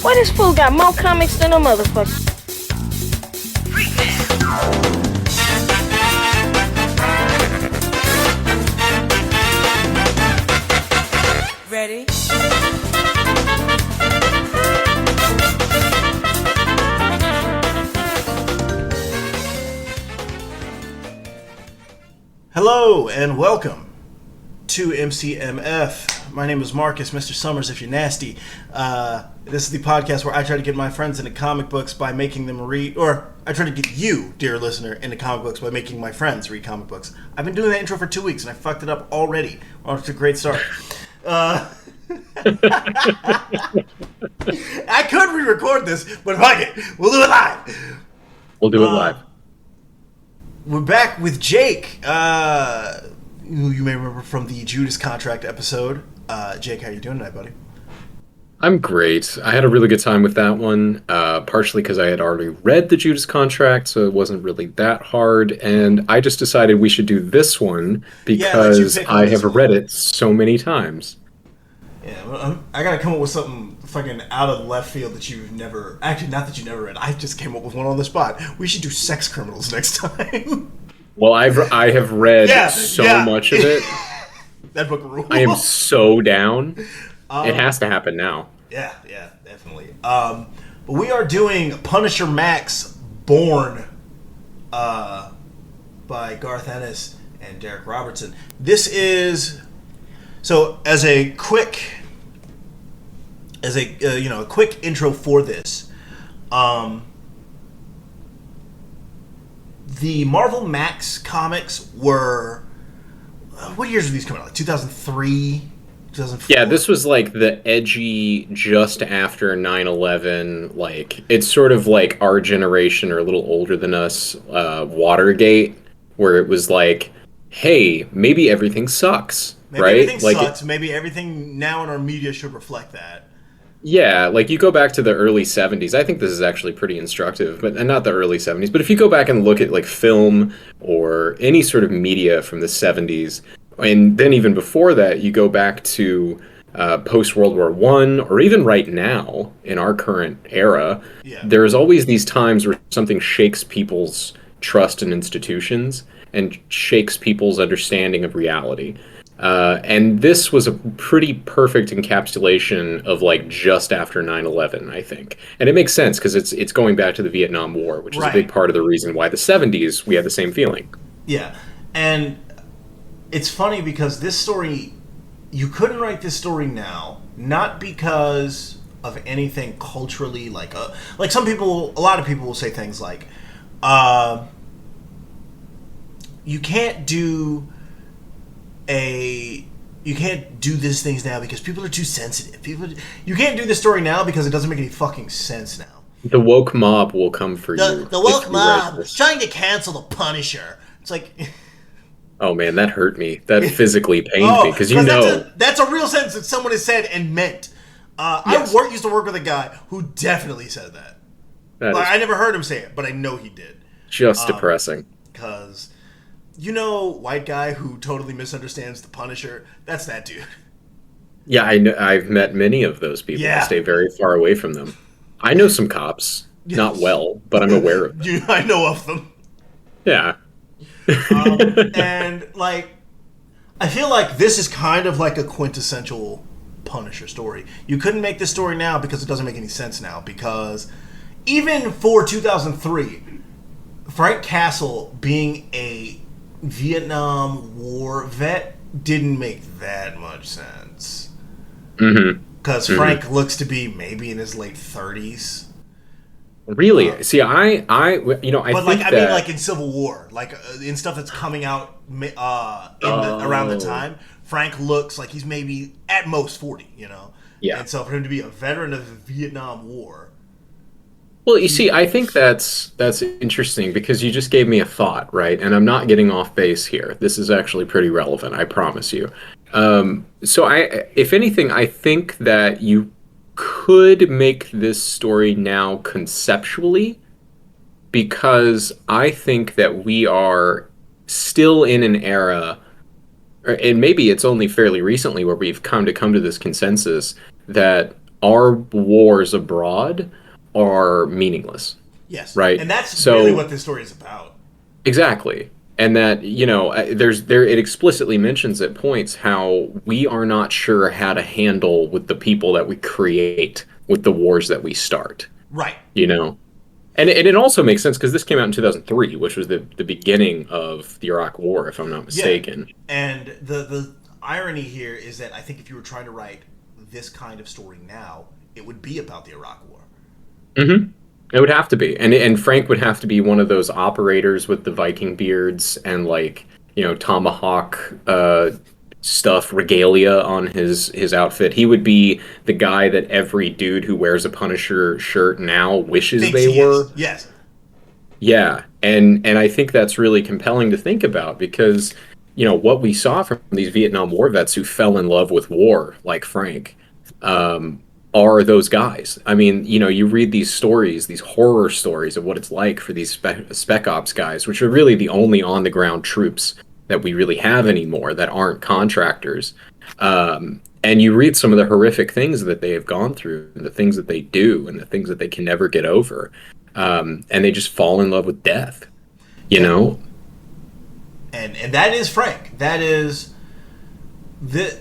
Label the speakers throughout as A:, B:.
A: Boy, this fool got more comics than a motherfucker.
B: Ready?
C: Hello and welcome to MCMF. My name is Marcus, Mr. Summers if you're nasty. This is the podcast where I try to get my friends into comic books by making them read, or I try to get you, dear listener, into comic books by making my friends read comic books. I've been doing that intro for 2 weeks and I fucked it up already. Well, it's a great start. I could re-record this, but fuck it. We'll do it live.
D: We'll do it live.
C: We're back with Jake, who you may remember from the Judas Contract episode. Jake, how you doing tonight, buddy?
D: I'm great. I had a really good time with that one, partially because I had already read the Judas Contract, so it wasn't really that hard, and I just decided we should do this one because I have read it so many times.
C: Yeah, well, I gotta come up with something fucking out of left field that you've never... Actually, not that you never read. I just came up with one on the spot. We should do Sex Criminals next time.
D: Well, I have read so much of it.
C: That book rules.
D: I am so down. It has to happen now.
C: Yeah, definitely. But we are doing Punisher Max Born by Garth Ennis and Derek Robertson. This is... So, as a quick intro for this, the Marvel Max comics were, what years were these coming out? Like 2003, 2004? Yeah,
D: this was like the edgy, just after 9/11, like, it's sort of like our generation or a little older than us, Watergate, where it was like, hey, maybe everything sucks.
C: Maybe
D: right?
C: Everything sucks. Maybe everything now in our media should reflect that.
D: Yeah, like you go back to the early 70s. I think this is actually pretty instructive, and not the early 70s. But if you go back and look at like film or any sort of media from the 70s, and then even before that, you go back to post World War I, or even right now in our current era, there's always these times where something shakes people's trust in institutions and shakes people's understanding of reality. And this was a pretty perfect encapsulation of like just after 9/11, I think. And it makes sense because it's going back to the Vietnam War, which is a big part of the reason why the 70s we had the same feeling.
C: Yeah. And it's funny because this story, you couldn't write this story now, not because of anything culturally, like some people, a lot of people will say things like, you can't do these things now because people are too sensitive. You can't do this story now because it doesn't make any fucking sense now.
D: The woke mob will come for you.
C: The woke mob trying to cancel the Punisher. It's like,
D: oh man, that hurt me. That physically pained me because
C: that's a real sentence that someone has said and meant. Yes. I used to work with a guy who definitely said that. I never heard him say it, but I know he did.
D: Just depressing.
C: Because, white guy who totally misunderstands the Punisher, that's that dude.
D: Yeah, I know. I've met many of those people. Yeah. I stay very far away from them. I know some cops. Not well, but I'm aware of them.
C: I know of them.
D: Yeah.
C: And, I feel like this is kind of like a quintessential Punisher story. You couldn't make this story now because it doesn't make any sense now, because even for 2003, Frank Castle being a Vietnam War vet didn't make that much sense. Because Frank looks to be maybe in his late 30s.
D: Really? See, I
C: but
D: think
C: I mean, like in Civil War, like in stuff that's coming out around the time, Frank looks like he's maybe at most 40.
D: Yeah.
C: And so for him to be a veteran of the Vietnam War.
D: Well, you see, I think that's interesting because you just gave me a thought, right? And I'm not getting off base here. This is actually pretty relevant, I promise you. So if anything, I think that you could make this story now conceptually, because I think that we are still in an era, and maybe it's only fairly recently where we've come to this consensus that our wars abroad are meaningless,
C: Yes.
D: right?
C: And that's really
D: So
C: what this story is about.
D: exactly. And that, it explicitly mentions at points how we are not sure how to handle with the people that we create with the wars that we start,
C: Right.
D: you know? And it also makes sense because this came out in 2003, which was the beginning of the Iraq War, if I'm not
C: Yeah.
D: mistaken.
C: And the irony here is that I think if you were trying to write this kind of story now, it would be about the Iraq War.
D: Hmm. It would have to be, and Frank would have to be one of those operators with the Viking beards and tomahawk stuff regalia on his outfit. He would be the guy that every dude who wears a Punisher shirt now wishes
C: Thinks
D: they
C: he is.
D: were.
C: Yes.
D: Yeah, and I think that's really compelling to think about because what we saw from these Vietnam War vets who fell in love with war, like Frank, um, are those guys. I mean, you read these stories, these horror stories of what it's like for these spec ops guys, which are really the only on the ground troops that we really have anymore that aren't contractors. And you read some of the horrific things that they have gone through, and the things that they do, and the things that they can never get over, and they just fall in love with death. You
C: Yeah.
D: know,
C: And that is Frank. That is the.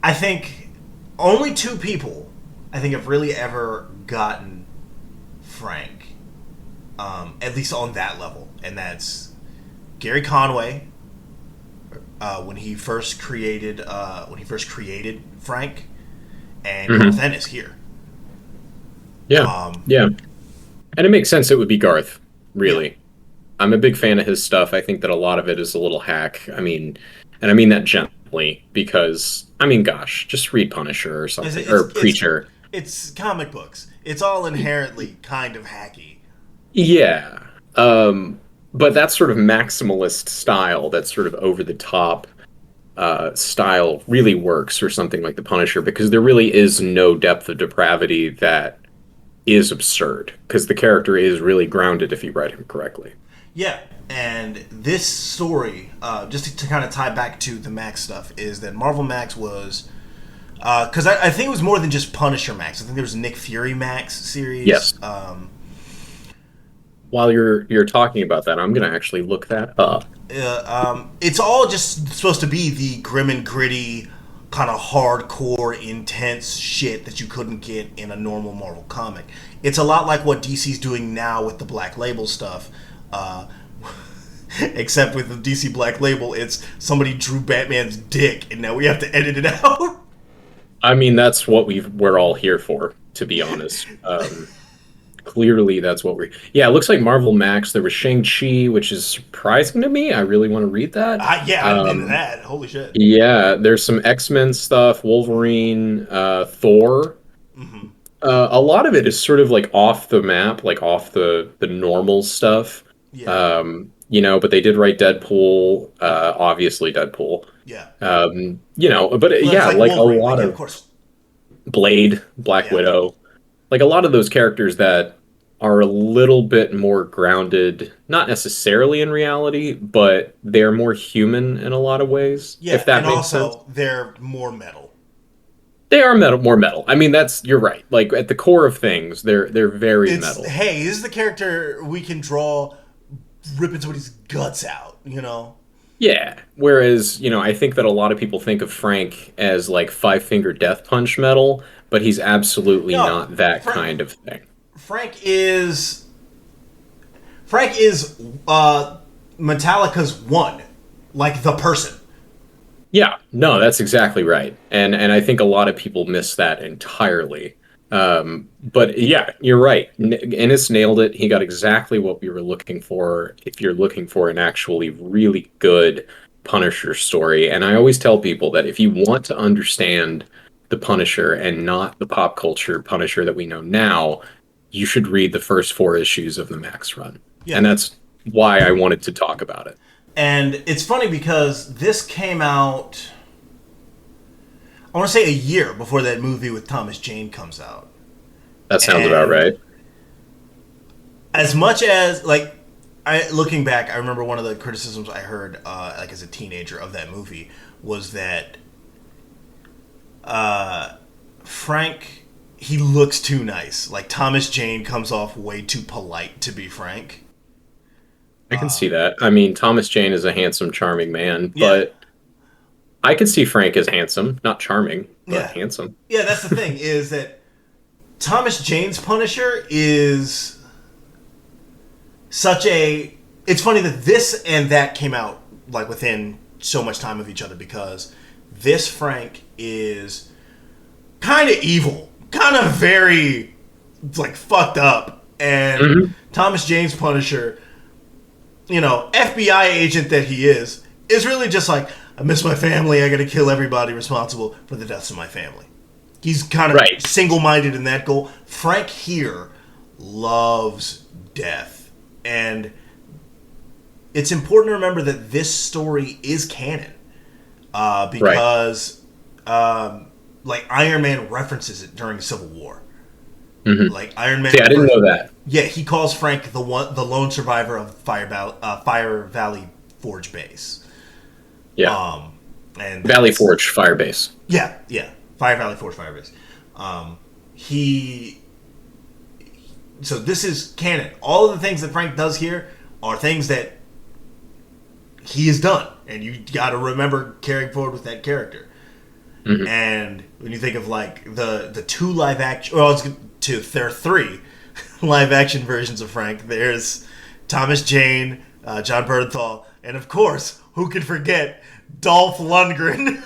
C: I think only two people I think have really ever gotten Frank, at least on that level, and that's Gary Conway when he first created Frank, and Garth
D: hmm
C: Ennis here.
D: yeah,
C: Um,
D: yeah, and it makes sense. It would be Garth,
C: yeah,
D: really. I'm a big fan of his stuff. I think that a lot of it is a little hack. I mean, and I mean that gently because I mean, gosh, just read Punisher or
C: it's
D: something
C: it's
D: or
C: it's,
D: Preacher.
C: it's comic books. It's all inherently kind of hacky.
D: Yeah. Um, but that sort of maximalist style, that sort of over the top style really works for something like The Punisher because there really is no depth of depravity that is absurd because the character is really grounded if you write him correctly.
C: Yeah, and this story, just to kind of tie back to the Max stuff, is that Marvel Max was because I think it was more than just Punisher Max. I think there was a Nick Fury Max series.
D: Yes. While you're talking about that, I'm gonna actually look that up.
C: It's all just supposed to be the grim and gritty, kind of hardcore, intense shit that you couldn't get in a normal Marvel comic. It's a lot like what DC's doing now with the Black Label stuff. Uh, Except with the DC Black Label, it's somebody drew Batman's dick, and now we have to edit it out.
D: I mean, that's what we're all here for, to be honest. Clearly, that's what we're. Yeah, it looks like Marvel Max. There was Shang-Chi, which is surprising to me. I really want to read that.
C: Yeah, I'm into that. Holy shit.
D: Yeah, there's some X-Men stuff, Wolverine, Thor.
C: Hmm.
D: A lot of it is sort of like off the map, like off the normal stuff.
C: Yeah,
D: But they did write Deadpool, obviously Deadpool.
C: yeah.
D: But
C: Well, it's
D: yeah,
C: like
D: like a
C: Wolverine. Like,
D: lot
C: yeah, of
D: of
C: course.
D: Blade, Black
C: Yeah,
D: Widow, like a lot of those characters that are a little bit more grounded, not necessarily in reality, but they're more human in a lot of ways,
C: yeah,
D: if that
C: and
D: makes sense.
C: also they're more metal.
D: They are metal, more metal. I mean, you're right. Like at the core of things, they're very
C: It's
D: metal.
C: hey, this is the character we can draw ripping somebody's guts out. You know.
D: Yeah. Whereas, I think that a lot of people think of Frank as like Five Finger Death Punch metal, but he's absolutely
C: No,
D: not that
C: Frank,
D: kind of thing.
C: Frank is Frank is Metallica's one, like the person.
D: Yeah, no, that's exactly right. And I think a lot of people miss that entirely. But yeah, you're right. Ennis nailed it. He got exactly what we were looking for if you're looking for an actually really good Punisher story. And I always tell people that if you want to understand the Punisher and not the pop culture Punisher that we know now, you should read the first four issues of the Max run.
C: Yeah.
D: And that's why I wanted to talk about it.
C: And it's funny because this came out, I want to say a year before that movie with Thomas Jane comes out.
D: That sounds
C: And
D: about right.
C: as much as, like, looking back, I remember one of the criticisms I heard, like as a teenager of that movie, was that Frank, he looks too nice. Like, Thomas Jane comes off way too polite to be Frank.
D: I can see that. I mean, Thomas Jane is a handsome, charming man,
C: Yeah.
D: but I could see Frank as handsome, not charming, but
C: Yeah.
D: handsome.
C: Yeah, that's the thing, is that Thomas Jane's Punisher is such a... It's funny that this and that came out, like, within so much time of each other, because this Frank is kind of evil, kind of very, like, fucked up, and Thomas Jane's Punisher, you know, FBI agent that he is really just like, I miss my family, I gotta kill everybody responsible for the deaths of my family. He's kind of single-minded in that goal. Frank here loves death, and it's important to remember that this story is canon, because like, Iron Man references it during the Civil War. Like, Iron Man.
D: Yeah, I didn't know that.
C: Yeah, he calls Frank the lone survivor of Fire Valley Forge base.
D: Yeah.
C: And
D: Valley Forge Fire Base.
C: Yeah. Fire Valley Forge Fire Base. So this is canon. All of the things that Frank does here are things that he has done, and you got to remember carrying forward with that character. And when you think of, like, the two live action, there are three live action versions of Frank. There's Thomas Jane, John Bernthal, and of course, who could forget Dolph Lundgren?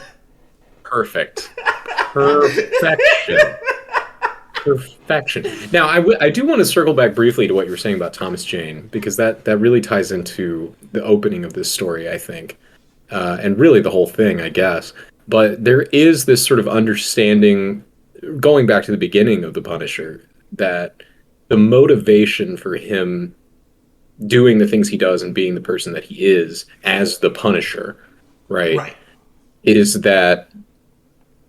C: Perfection.
D: Now, I do want to circle back briefly to what you were saying about Thomas Jane, because that really ties into the opening of this story, I think, and really the whole thing, I guess. But there is this sort of understanding, going back to the beginning of The Punisher, that the motivation for him doing the things he does and being the person that he is as the Punisher, right? Is that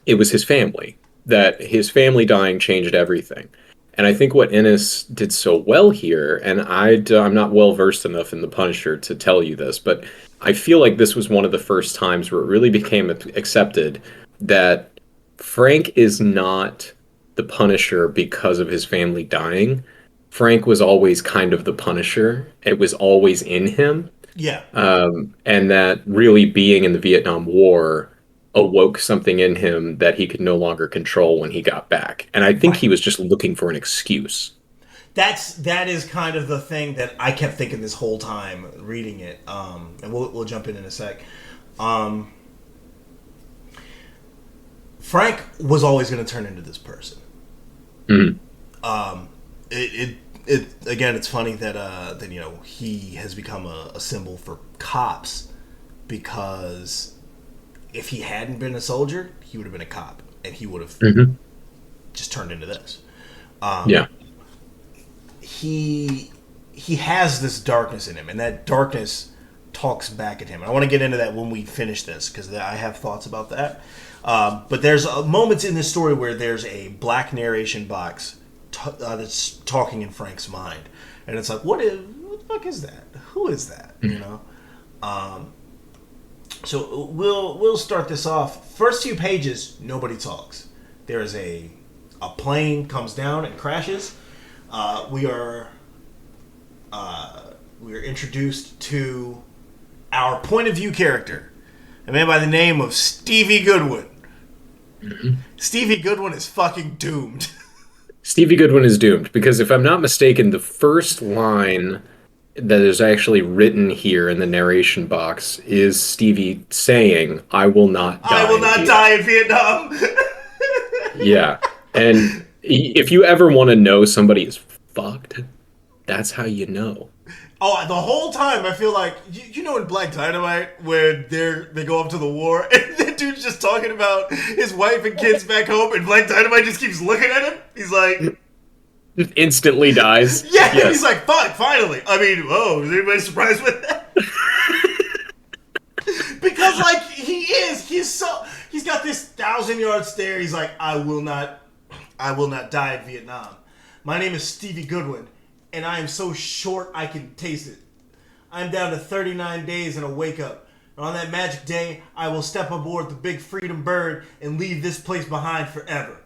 D: it was his family. That his family dying changed everything. And I think what Ennis did so well here, and I'm not well versed enough in The Punisher to tell you this, but I feel like this was one of the first times where it really became accepted that Frank is not the Punisher because of his family dying. Frank was always kind of the Punisher. It was always in him.
C: Yeah.
D: And that really being in the Vietnam War awoke something in him that he could no longer control when he got back. And I think he was just looking for an excuse.
C: That is kind of the thing that I kept thinking this whole time reading it. And we'll jump in a sec. Frank was always going to turn into this person. Again, it's funny that you know, he has become a symbol for cops, because if he hadn't been a soldier, he would have been a cop, and he would have just turned into this. He has this darkness in him, and that darkness talks back at him. And I want to get into that when we finish this, because I have thoughts about that. But there's moments in this story where there's a black narration box that's talking in Frank's mind, and it's like, what the fuck is that? Who is that? You know. So we'll start this off. First few pages, nobody talks. There is a plane comes down and crashes. We are introduced to our point of view character, a man by the name of Stevie Goodwin. Stevie Goodwin is fucking doomed.
D: Stevie Goodwin is doomed, because if I'm not mistaken, the first line that is actually written here in the narration box is Stevie saying, "I will not die.
C: I will not die in Vietnam."
D: Yeah. And if you ever want to know somebody is fucked, that's how you know.
C: Oh, the whole time I feel like, you know, in Black Dynamite, when they go up to the war, and the dude's just talking about his wife and kids back home, and Black Dynamite just keeps looking at him. He's like,
D: instantly dies.
C: Yeah, yes. He's like, fuck, finally. I mean, whoa, is anybody surprised with that? Because, like, he's got this 1,000-yard stare. He's like, I will not die in Vietnam. My name is Stevie Goodwin, and I am so short I can taste it. I'm down to 39 days and a wake up. And on that magic day, I will step aboard the big freedom bird and leave this place behind forever.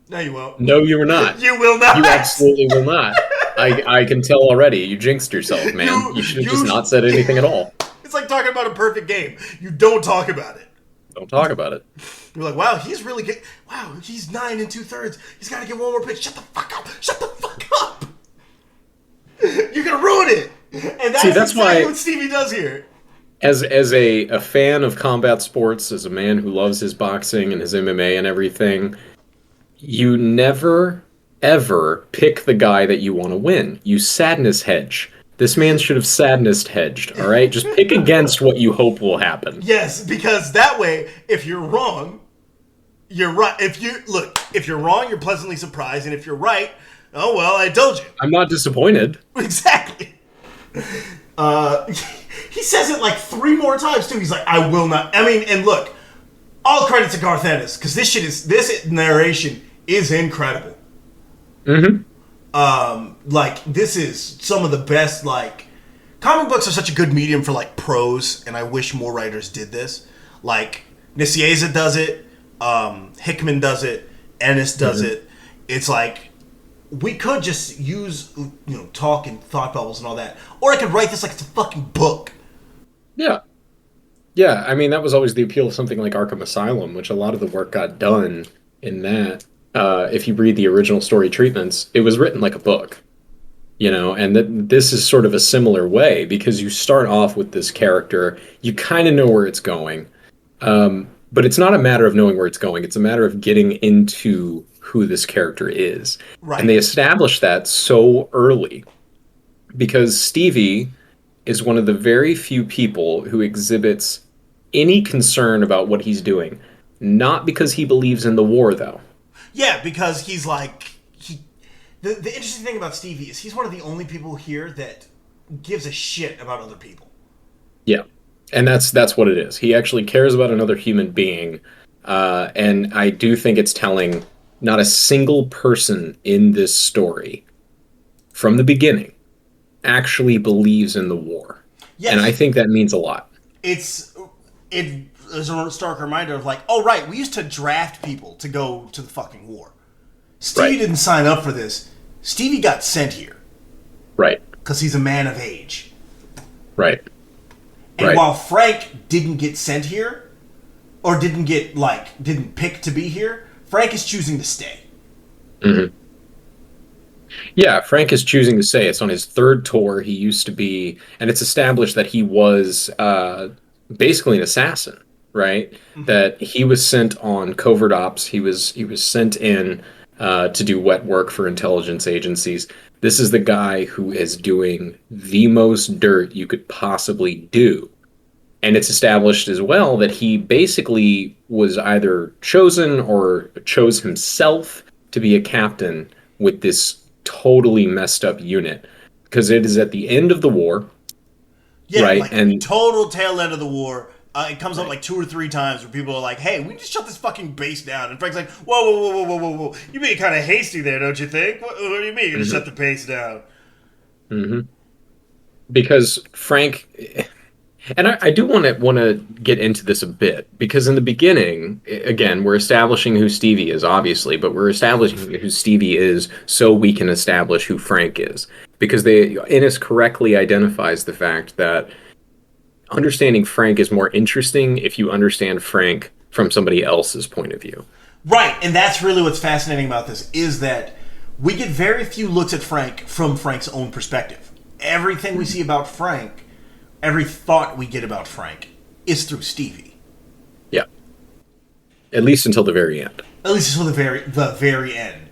C: No, you won't.
D: No, you were not.
C: You will not.
D: You absolutely will not. I can tell already. You jinxed yourself, man. You should have just not said anything at all.
C: It's like talking about a perfect game. You don't talk about it.
D: Don't talk about it.
C: You're like, wow, he's really good. Wow, he's 9 2/3. He's got to get one more pitch. Shut the fuck up. Shut the fuck up. You're going to ruin it. And that's exactly why, what Stevie does here.
D: As a fan of combat sports, as a man who loves his boxing and his MMA and everything, you never, ever pick the guy that you want to win. You sadness hedge. This man should have sadness hedged, all right? Just pick against what you hope will happen.
C: Yes, because that way, if you're wrong, you're right. If you're wrong, you're pleasantly surprised, and if you're right, oh well, I told you.
D: I'm not disappointed.
C: Exactly. He says it like 3 more times too. He's like, I will not. I mean, and look, all credit to Garth Ennis, because this narration is incredible.
D: Mm-hmm.
C: Like, this is some of the best, like, comic books are such a good medium for, like, prose, and I wish more writers did this. Like, Nicieza does it, Hickman does it, Ennis does it. It's like, we could just use, talk and thought bubbles and all that. Or I could write this like it's a fucking book.
D: Yeah. Yeah, I mean, that was always the appeal of something like Arkham Asylum, which a lot of the work got done in that. If you read the original story treatments, it was written like a book, and this is sort of a similar way, because you start off with this character, you kind of know where it's going, but it's not a matter of knowing where it's going, it's a matter of getting into who this character is. Right. And they establish that so early, because Stevie is one of the very few people who exhibits any concern about what he's doing, not because he believes in the war, though.
C: Yeah, because he's like... The interesting thing about Stevie is he's one of the only people here that gives a shit about other people.
D: Yeah, and that's what it is. He actually cares about another human being, and I do think it's telling. Not a single person in this story, from the beginning, actually believes in the war. Yes. And I think that means a lot. It
C: is a stark reminder of like, oh right, we used to draft people to go to the fucking war. Stevie didn't sign up for this. Stevie got sent here.
D: Right.
C: Because he's a man of age.
D: Right.
C: And while Frank didn't get sent here, or didn't pick to be here, Frank is choosing to stay.
D: Mm-hmm. Yeah, Frank is choosing to stay. It's on his 3rd tour. He used to be, and it's established that he was basically an assassin, right? Mm-hmm. That he was sent on covert ops. He was sent in to do wet work for intelligence agencies. This is the guy who is doing the most dirt you could possibly do. And it's established as well that he basically was either chosen or chose himself to be a captain with this totally messed up unit. Because it is at the end of the war.
C: Yeah, right? And total tail end of the war. It comes up like 2 or 3 times where people are like, hey, we just shut this fucking base down. And Frank's like, whoa. You being kind of hasty there, don't you think? What do you mean you're going to shut the base down?
D: Mm-hmm. Because Frank... And I do want to get into this a bit, because in the beginning, again, we're establishing who Stevie is, obviously, but we're establishing who Stevie is so we can establish who Frank is. Because Ennis correctly identifies the fact that understanding Frank is more interesting if you understand Frank from somebody else's point of view.
C: Right, and that's really what's fascinating about this, is that we get very few looks at Frank from Frank's own perspective. Everything we see about Frank... Every thought we get about Frank is through Stevie.
D: Yeah. At least until the very end.
C: At least until the very end.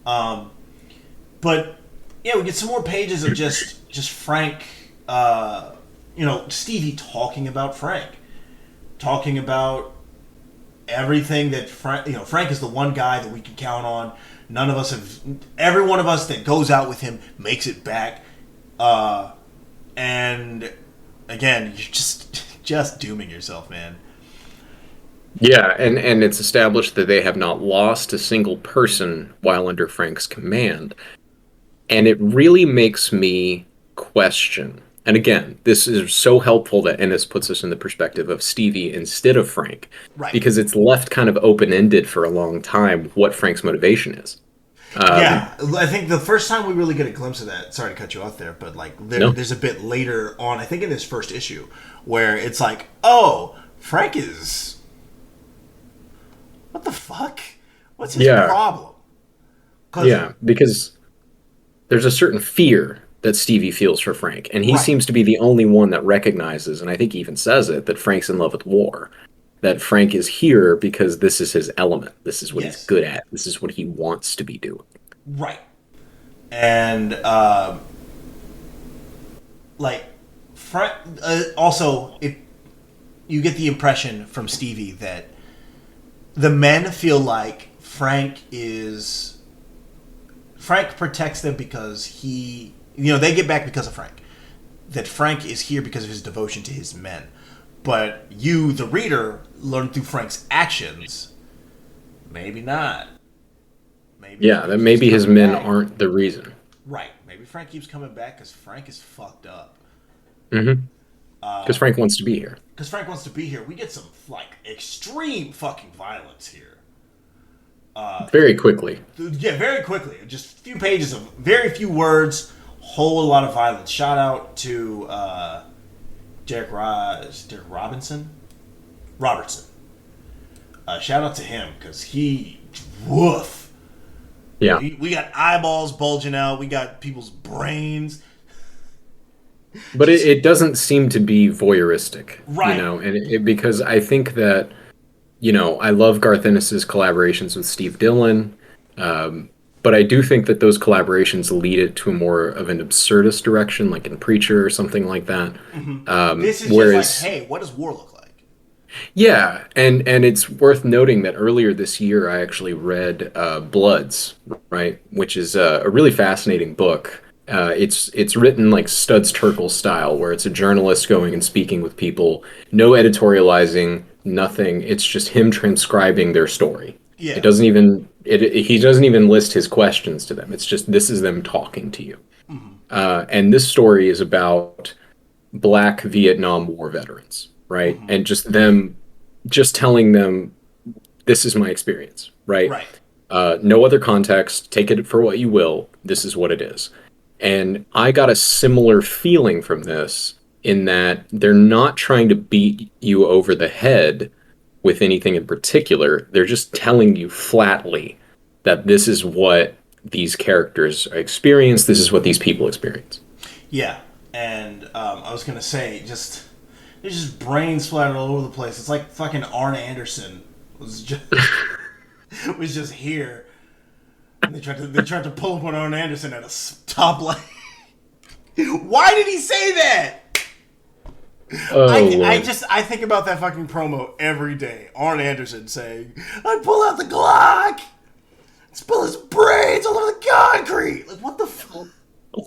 C: But yeah, we get some more pages of just Frank. Stevie talking about Frank, talking about everything that Frank. Frank is the one guy that we can count on. None of us have. Every one of us that goes out with him makes it back. And again, you're just dooming yourself, man.
D: Yeah, and it's established that they have not lost a single person while under Frank's command. And it really makes me question And again, this is so helpful that Ennis puts us in the perspective of Stevie instead of Frank,
C: Right.
D: because it's left kind of open-ended for a long time what Frank's motivation is.
C: Yeah, I think the first time we really get a glimpse of that. Sorry to cut you off there, but like
D: No.
C: there's a bit later on. I think in this first issue where it's like, oh, Frank is. What the fuck? What's his problem?
D: Yeah, because there's a certain fear that Stevie feels for Frank, and he
C: Right.
D: seems to be the only one that recognizes, and I think he even says it, that Frank's in love with war. That Frank is here because this is his element. This is what
C: Yes.
D: he's good at. This is what he wants to be doing.
C: Right. And like Frank. Also, you get the impression from Stevie that the men feel like Frank protects them because they get back because of Frank. That Frank is here because of his devotion to his men. But you, the reader, learn through Frank's actions. Maybe not.
D: Maybe his men aren't the reason.
C: Right. Maybe Frank keeps coming back because Frank is fucked up.
D: Mm-hmm. Because Frank wants to be here.
C: Because Frank wants to be here. We get some, extreme fucking violence here.
D: Very quickly.
C: Yeah, very quickly. Just a few pages of very few words, whole lot of violence. Shout out to Derek Robertson. Shout out to him because woof.
D: Yeah.
C: We got eyeballs bulging out. We got people's brains.
D: But it doesn't seem to be voyeuristic,
C: Right.
D: and because I think that, I love Garth Ennis's collaborations with Steve Dillon, but I do think that those collaborations lead it to more of an absurdist direction, like in Preacher or something like that.
C: This is just like, hey, what does war look like?
D: Yeah, and it's worth noting that earlier this year I actually read Bloods, right, which is a really fascinating book. It's written like Studs Terkel style, where it's a journalist going and speaking with people, no editorializing, nothing. It's just him transcribing their story.
C: Yeah.
D: He doesn't even list his questions to them. It's just this is them talking to you. And this story is about Black Vietnam War veterans, right? And just telling them this is my experience, right?
C: Right.
D: No other context. Take it for what you will. This is what it is. And I got a similar feeling from this in that they're not trying to beat you over the head with anything in particular. They're just telling you flatly that this is what these characters experience. This is what these people experience.
C: Yeah. And I was going to say, there's just brains splattered all over the place. It's like fucking Arn Anderson was just here. And they tried to pull up on Arn Anderson at a stoplight. Why did he say that? I think about that fucking promo every day. Arn Anderson saying, "I'd pull out the Glock, spill his brains all over the concrete." Like, what the fuck?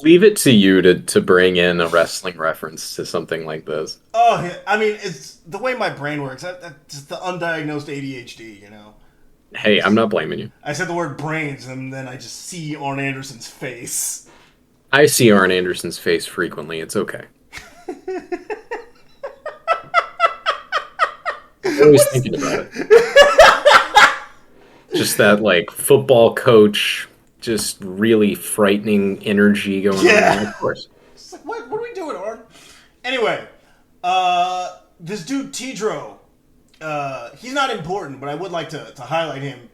D: Leave it to you to bring in a wrestling reference to something like this.
C: Oh, yeah. I mean, it's the way my brain works. That's just the undiagnosed ADHD,
D: Hey, I'm not blaming you.
C: I said the word brains, and then I just see Arn Anderson's face.
D: I see Arn Anderson's face frequently. It's okay. I'm always thinking about it. Just that, football coach, just really frightening energy going on. Of course.
C: It's like, what are we doing, Arn? Anyway, this dude, Tidro, he's not important, but I would like to highlight him.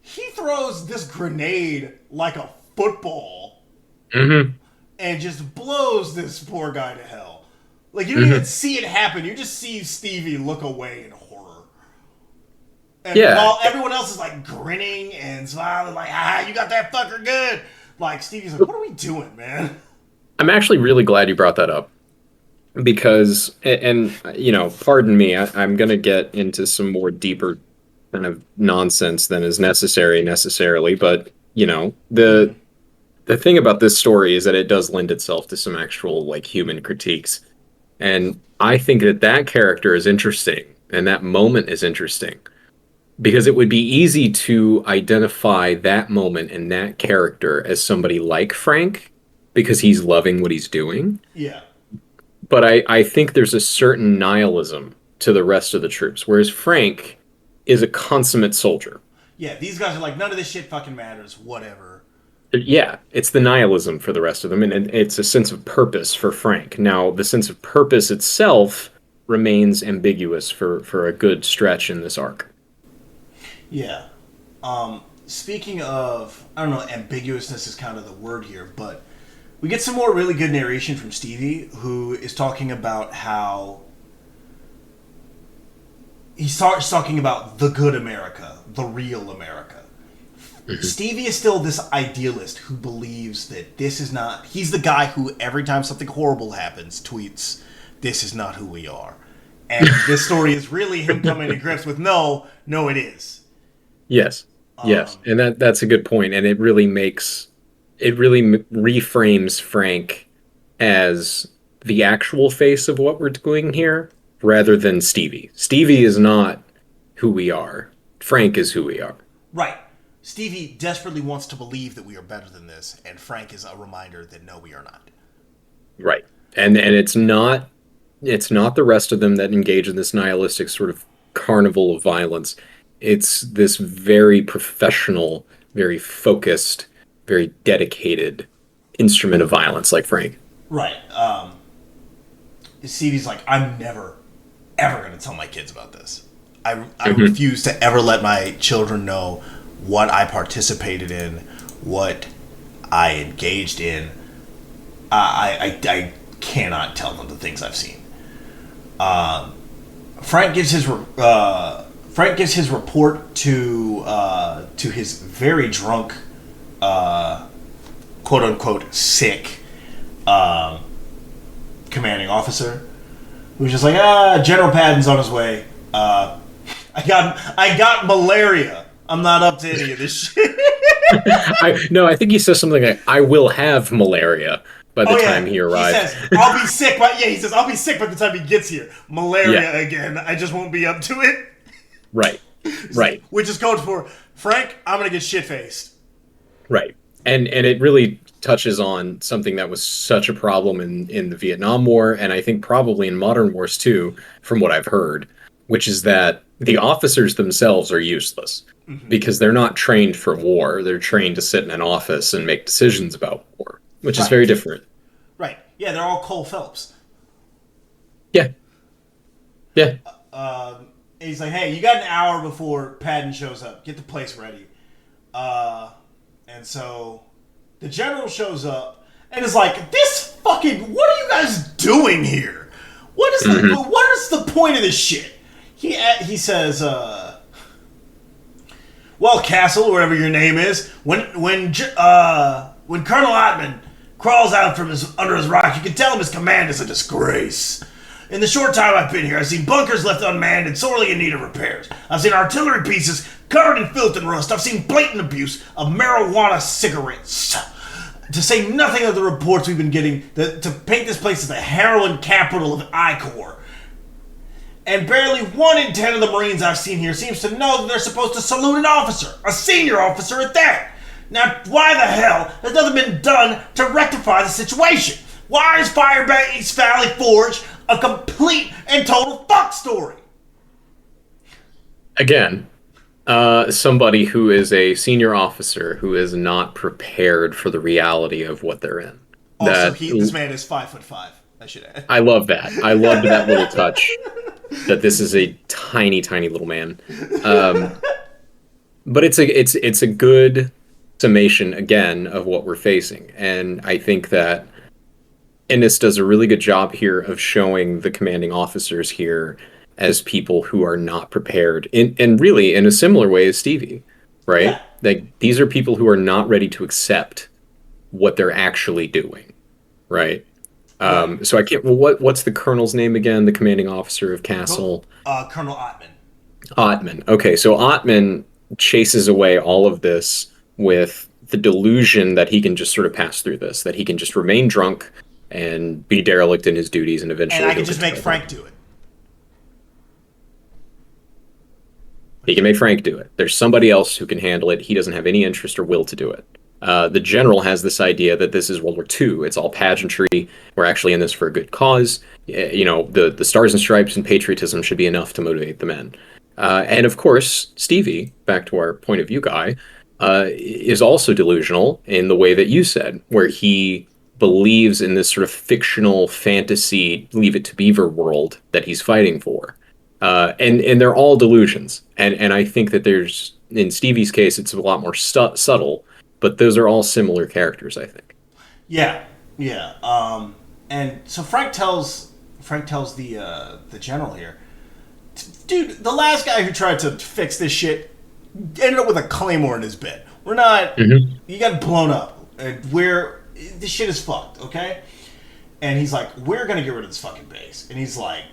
C: He throws this grenade like a football and just blows this poor guy to hell. Like, you don't even see it happen. You just see Stevie look away in horror. And while everyone else is, grinning and smiling, you got that fucker good. Stevie's like, what are we doing, man?
D: I'm actually really glad you brought that up. Because, and pardon me, I'm going to get into some more deeper kind of nonsense than is necessarily, but, the thing about this story is that it does lend itself to some actual, human critiques. And I think that character is interesting, and that moment is interesting. Because it would be easy to identify that moment and that character as somebody like Frank, because he's loving what he's doing.
C: Yeah.
D: but I think there's a certain nihilism to the rest of the troops, whereas Frank is a consummate soldier.
C: Yeah, these guys are like, none of this shit fucking matters, whatever.
D: Yeah, it's the nihilism for the rest of them, and it's a sense of purpose for Frank. Now, the sense of purpose itself remains ambiguous for a good stretch in this arc.
C: Yeah. Speaking of, I don't know, ambiguousness is kind of the word here, but we get some more really good narration from Stevie, who is talking about how he starts talking about the good America, the real America. Mm-hmm. Stevie is still this idealist who believes that this is not... He's the guy who, every time something horrible happens, tweets, "This is not who we are." And this story is really him coming to grips with, no, it is.
D: Yes, yes. And that's a good point. And it really reframes Frank as the actual face of what we're doing here, rather than Stevie. Stevie is not who we are. Frank is who we are.
C: Right. Stevie desperately wants to believe that we are better than this, and Frank is a reminder that no, we are not.
D: Right. And it's not the rest of them that engage in this nihilistic sort of carnival of violence. It's this very professional, very focused, very dedicated instrument of violence like Frank.
C: Right. Stevie's like, I'm never, ever going to tell my kids about this. I refuse to ever let my children know what I participated in, what I engaged in. I cannot tell them the things I've seen. Frank gives his report to his very drunk, quote unquote sick, commanding officer, who's just like, General Patton's on his way. I got malaria. I'm not up to any of this shit.
D: I think he says something like, "I will have malaria by the time he arrives."
C: He says, "I'll be sick." He says, "I'll be sick by the time he gets here." Malaria again. I just won't be up to it.
D: Right. Right.
C: Which is code for, Frank, I'm gonna get shit faced.
D: Right. And it really touches on something that was such a problem in the Vietnam War, and I think probably in modern wars too, from what I've heard, which is that the officers themselves are useless. Mm-hmm. Because they're not trained for war. They're trained to sit in an office and make decisions about war, which is very different.
C: Right. Yeah, they're all Cole Phelps.
D: Yeah. Yeah.
C: And he's like, hey, you got an hour before Patton shows up. Get the place ready. And so the general shows up and is like, what are you guys doing here? What is the point of this shit? He says, well, Castle, or whatever your name is, when Colonel Ottman crawls out from under his rock, you can tell him his command is a disgrace. In the short time I've been here, I've seen bunkers left unmanned and sorely in need of repairs. I've seen artillery pieces covered in filth and rust. I've seen blatant abuse of marijuana cigarettes. To say nothing of the reports we've been getting to paint this place as the heroin capital of I-Corps. And barely 1 in 10 of the Marines I've seen here seems to know that they're supposed to salute an officer, a senior officer at that. Now, why the hell has nothing been done to rectify the situation? Why is Firebase Valley Forge a complete and total fuck story?
D: Again, somebody who is a senior officer who is not prepared for the reality of what they're in.
C: Also, this man is 5'5", I should add.
D: I love that. I loved that little touch. That this is a tiny, tiny little man, but it's a good summation again of what we're facing, and I think that Ennis does a really good job here of showing the commanding officers here as people who are not prepared, and really in a similar way as Stevie, right? Yeah. Like these are people who are not ready to accept what they're actually doing, right? So I can't. Well, what's the colonel's name again? The commanding officer of Castle.
C: Colonel Ottman.
D: Ottman. Okay, so Ottman chases away all of this with the delusion that he can just sort of pass through this, that he can just remain drunk and be derelict in his duties, and eventually.
C: And I can just make Frank do it.
D: He can make Frank do it. There's somebody else who can handle it. He doesn't have any interest or will to do it. The general has this idea that this is World War II. It's all pageantry. We're actually in this for a good cause. The stars and stripes and patriotism should be enough to motivate the men. And of course, Stevie, back to our point of view guy, is also delusional in the way that you said, where he believes in this sort of fictional fantasy, Leave It to Beaver world that he's fighting for. And they're all delusions. And I think that in Stevie's case, it's a lot more subtle, but those are all similar characters, I think.
C: Yeah. And so Frank tells the general here, dude, the last guy who tried to fix this shit ended up with a claymore in his bed. We're not. Mm-hmm. You got blown up. This shit is fucked. Okay. And he's like, we're gonna get rid of this fucking base. And he's like,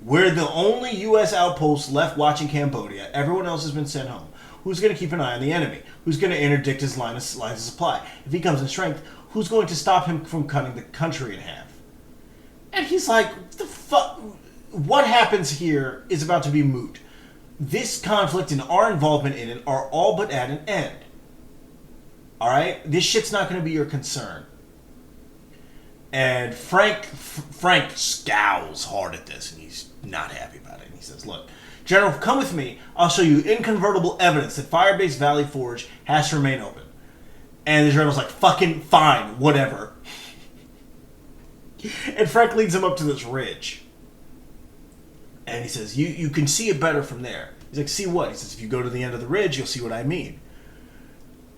C: we're the only U.S. outpost left watching Cambodia. Everyone else has been sent home. Who's going to keep an eye on the enemy? Who's going to interdict his lines of supply? If he comes in strength, who's going to stop him from cutting the country in half? And he's like, the fuck? What happens here is about to be moot. This conflict and our involvement in it are all but at an end. Alright? This shit's not going to be your concern. And Frank scowls hard at this, and he's not happy about it. And he says, look, General, come with me. I'll show you incontrovertible evidence that Firebase Valley Forge has to remain open. And the General's like, fucking fine, whatever. And Frank leads him up to this ridge. And he says, you can see it better from there. He's like, see what? He says, if you go to the end of the ridge, you'll see what I mean.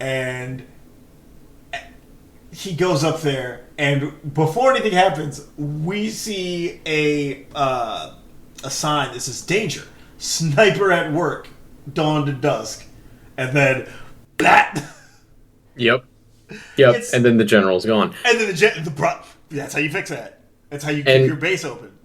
C: And he goes up there, and before anything happens, we see a sign that says, danger. Sniper at work, dawn to dusk, and then blat.
D: Yep. And then the general's gone.
C: And then that's how you fix that. That's how you keep your base open.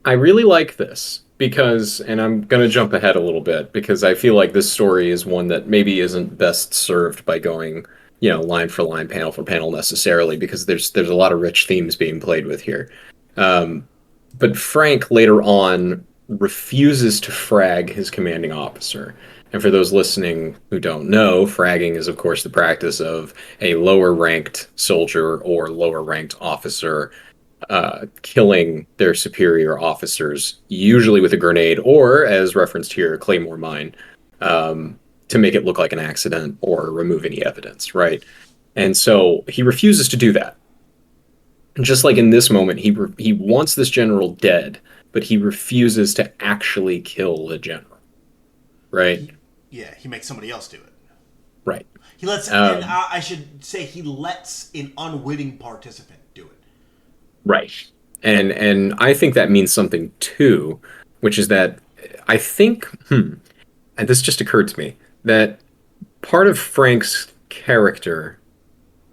D: I really like this because, and I'm going to jump ahead a little bit because I feel like this story is one that maybe isn't best served by going, line for line, panel for panel necessarily, because there's a lot of rich themes being played with here. But Frank later on refuses to frag his commanding officer. And for those listening who don't know, fragging is, of course, the practice of a lower-ranked soldier or lower-ranked officer killing their superior officers, usually with a grenade or, as referenced here, a claymore mine, to make it look like an accident or remove any evidence, right? And so he refuses to do that. Just like in this moment, he wants this general dead, but he refuses to actually kill the general, right?
C: Yeah, he makes somebody else do it.
D: Right.
C: He lets, and I should say, he lets an unwitting participant do it.
D: Right. And I think that means something too, which is that I think, and this just occurred to me, that part of Frank's character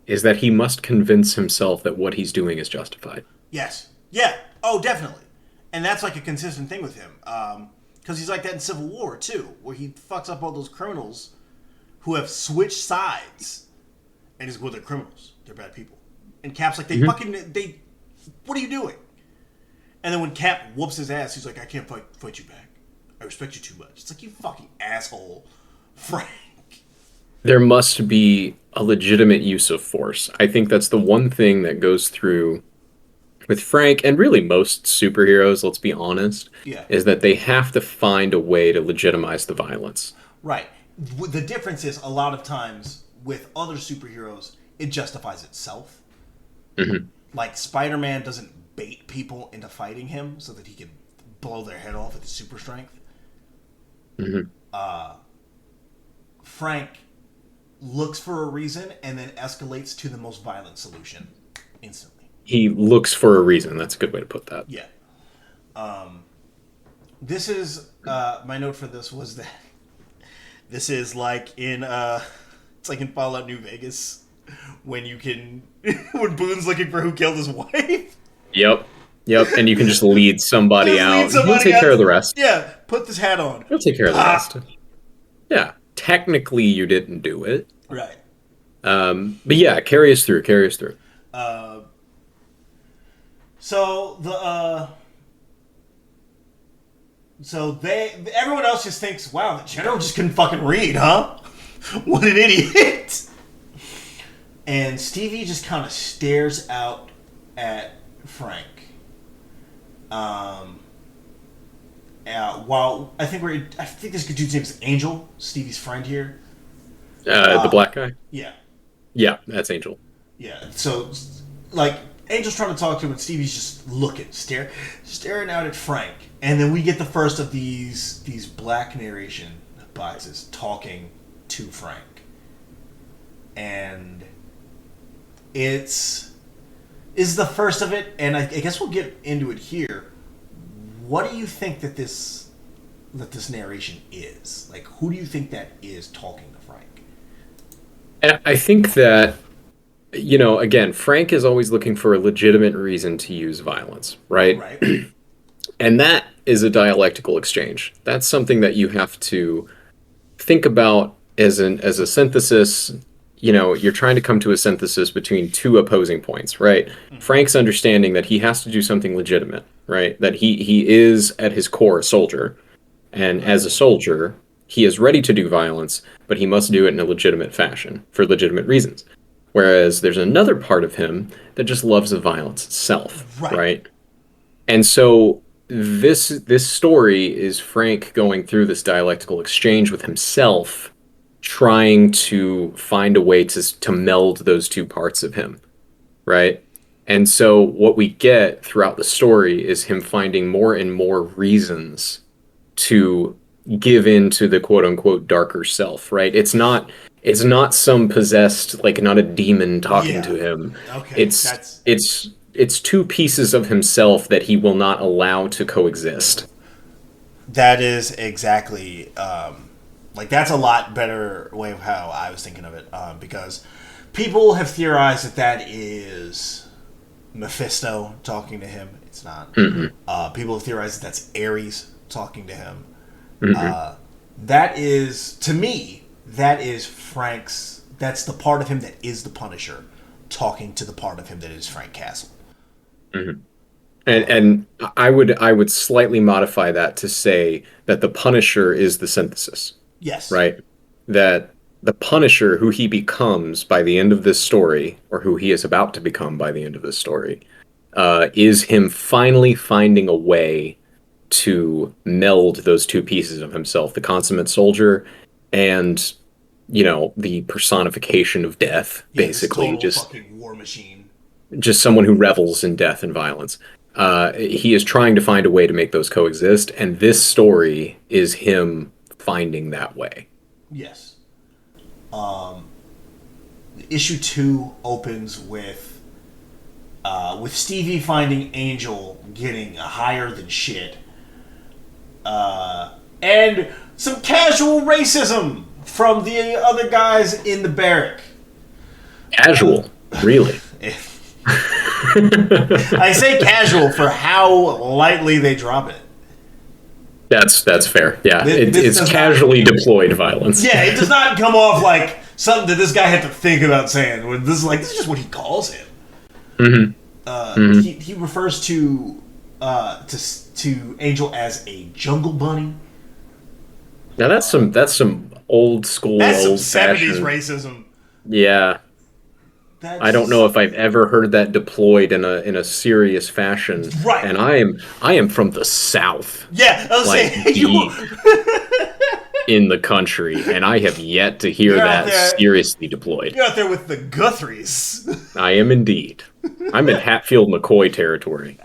D: is that he must convince himself that what he's doing is justified.
C: Yes. Yeah. Oh, definitely. And that's like a consistent thing with him. Because he's like that in Civil War, too, where he fucks up all those criminals who have switched sides. And he's, well, they're criminals. They're bad people. And Cap's like, what are you doing? And then when Cap whoops his ass, he's like, I can't fight you back. I respect you too much. It's like, you fucking asshole, Frank.
D: There must be a legitimate use of force. I think that's the one thing that goes through with Frank, and really most superheroes, let's be honest, is that they have to find a way to legitimize the violence.
C: Right. The difference is, a lot of times, with other superheroes, it justifies itself. Mm-hmm. Like, Spider-Man doesn't bait people into fighting him so that he can blow their head off with his super strength. Mm-hmm. Frank looks for a reason and then escalates to the most violent solution instantly.
D: He looks for a reason. That's a good way to put that.
C: Yeah. This is my note for this was that this is like in it's like in Fallout New Vegas when you can when Boone's looking for who killed his wife.
D: Yep. And you can just lead somebody out. He'll take care of the rest.
C: Yeah. Put this hat on.
D: He'll take care of the rest. Yeah. Technically, you didn't do it.
C: Right.
D: But yeah, carry us through.
C: So everyone else just thinks, wow, the general just couldn't fucking read, huh? What an idiot. and Stevie just kind of stares out at Frank. While I think this dude's name is Angel, Stevie's friend here.
D: The black guy?
C: Yeah.
D: Yeah, that's Angel.
C: Yeah, so, like, Angel's trying to talk to him, and Stevie's just looking, staring out at Frank. And then we get the first of these black narration biases talking to Frank. And is the first of it, and I guess we'll get into it here. What do you think that this narration is? Like, who do you think that is talking to Frank?
D: And I think that, again, Frank is always looking for a legitimate reason to use violence, right?
C: Right.
D: And that is a dialectical exchange. That's something that you have to think about as a synthesis. You're trying to come to a synthesis between two opposing points, right? Mm-hmm. Frank's understanding that he has to do something legitimate, right? That he is at his core a soldier, and as a soldier, he is ready to do violence, but he must do it in a legitimate fashion for legitimate reasons. Whereas there's another part of him that just loves the violence itself, right? And so this story is Frank going through this dialectical exchange with himself, trying to find a way to meld those two parts of him, right? And so what we get throughout the story is him finding more and more reasons to give in to the quote-unquote darker self, right? It's not some possessed, like, not a demon talking to him.
C: Okay.
D: It's two pieces of himself that he will not allow to coexist.
C: That is exactly, that's a lot better way of how I was thinking of it, because people have theorized that is Mephisto talking to him. It's not. Mm-hmm. People have theorized that's Ares talking to him. Mm-hmm. That is, to me, that is Frank's. That's the part of him that is the Punisher, talking to the part of him that is Frank Castle.
D: Mm-hmm. And I would slightly modify that to say that the Punisher is the synthesis.
C: Yes.
D: Right? That the Punisher, who he becomes by the end of this story, or who he is about to become by the end of this story, is him finally finding a way to meld those two pieces of himself, the consummate soldier and, the personification of death, basically.
C: Just fucking war machine.
D: Just someone who revels in death and violence. He is trying to find a way to make those coexist, and this story is him finding that way.
C: Yes. Issue 2 opens with Stevie finding Angel getting higher than shit. And some casual racism from the other guys in the barrack.
D: Casual? Really?
C: I say casual for how lightly they drop it.
D: That's fair. Yeah, it's casually deployed violence.
C: Yeah, it does not come off like something that this guy had to think about saying. This is just what he calls him. Mm-hmm. He refers to Angel as a jungle bunny.
D: Now that's some old school,
C: that's
D: old
C: some 70s
D: fashioned
C: racism.
D: Yeah. I don't know if I've ever heard that deployed in a serious fashion.
C: Right.
D: And I am from the South.
C: Yeah, I was saying
D: in the country, and I have yet to hear that seriously deployed.
C: You're out there with the Guthries.
D: I am indeed. I'm in Hatfield McCoy territory.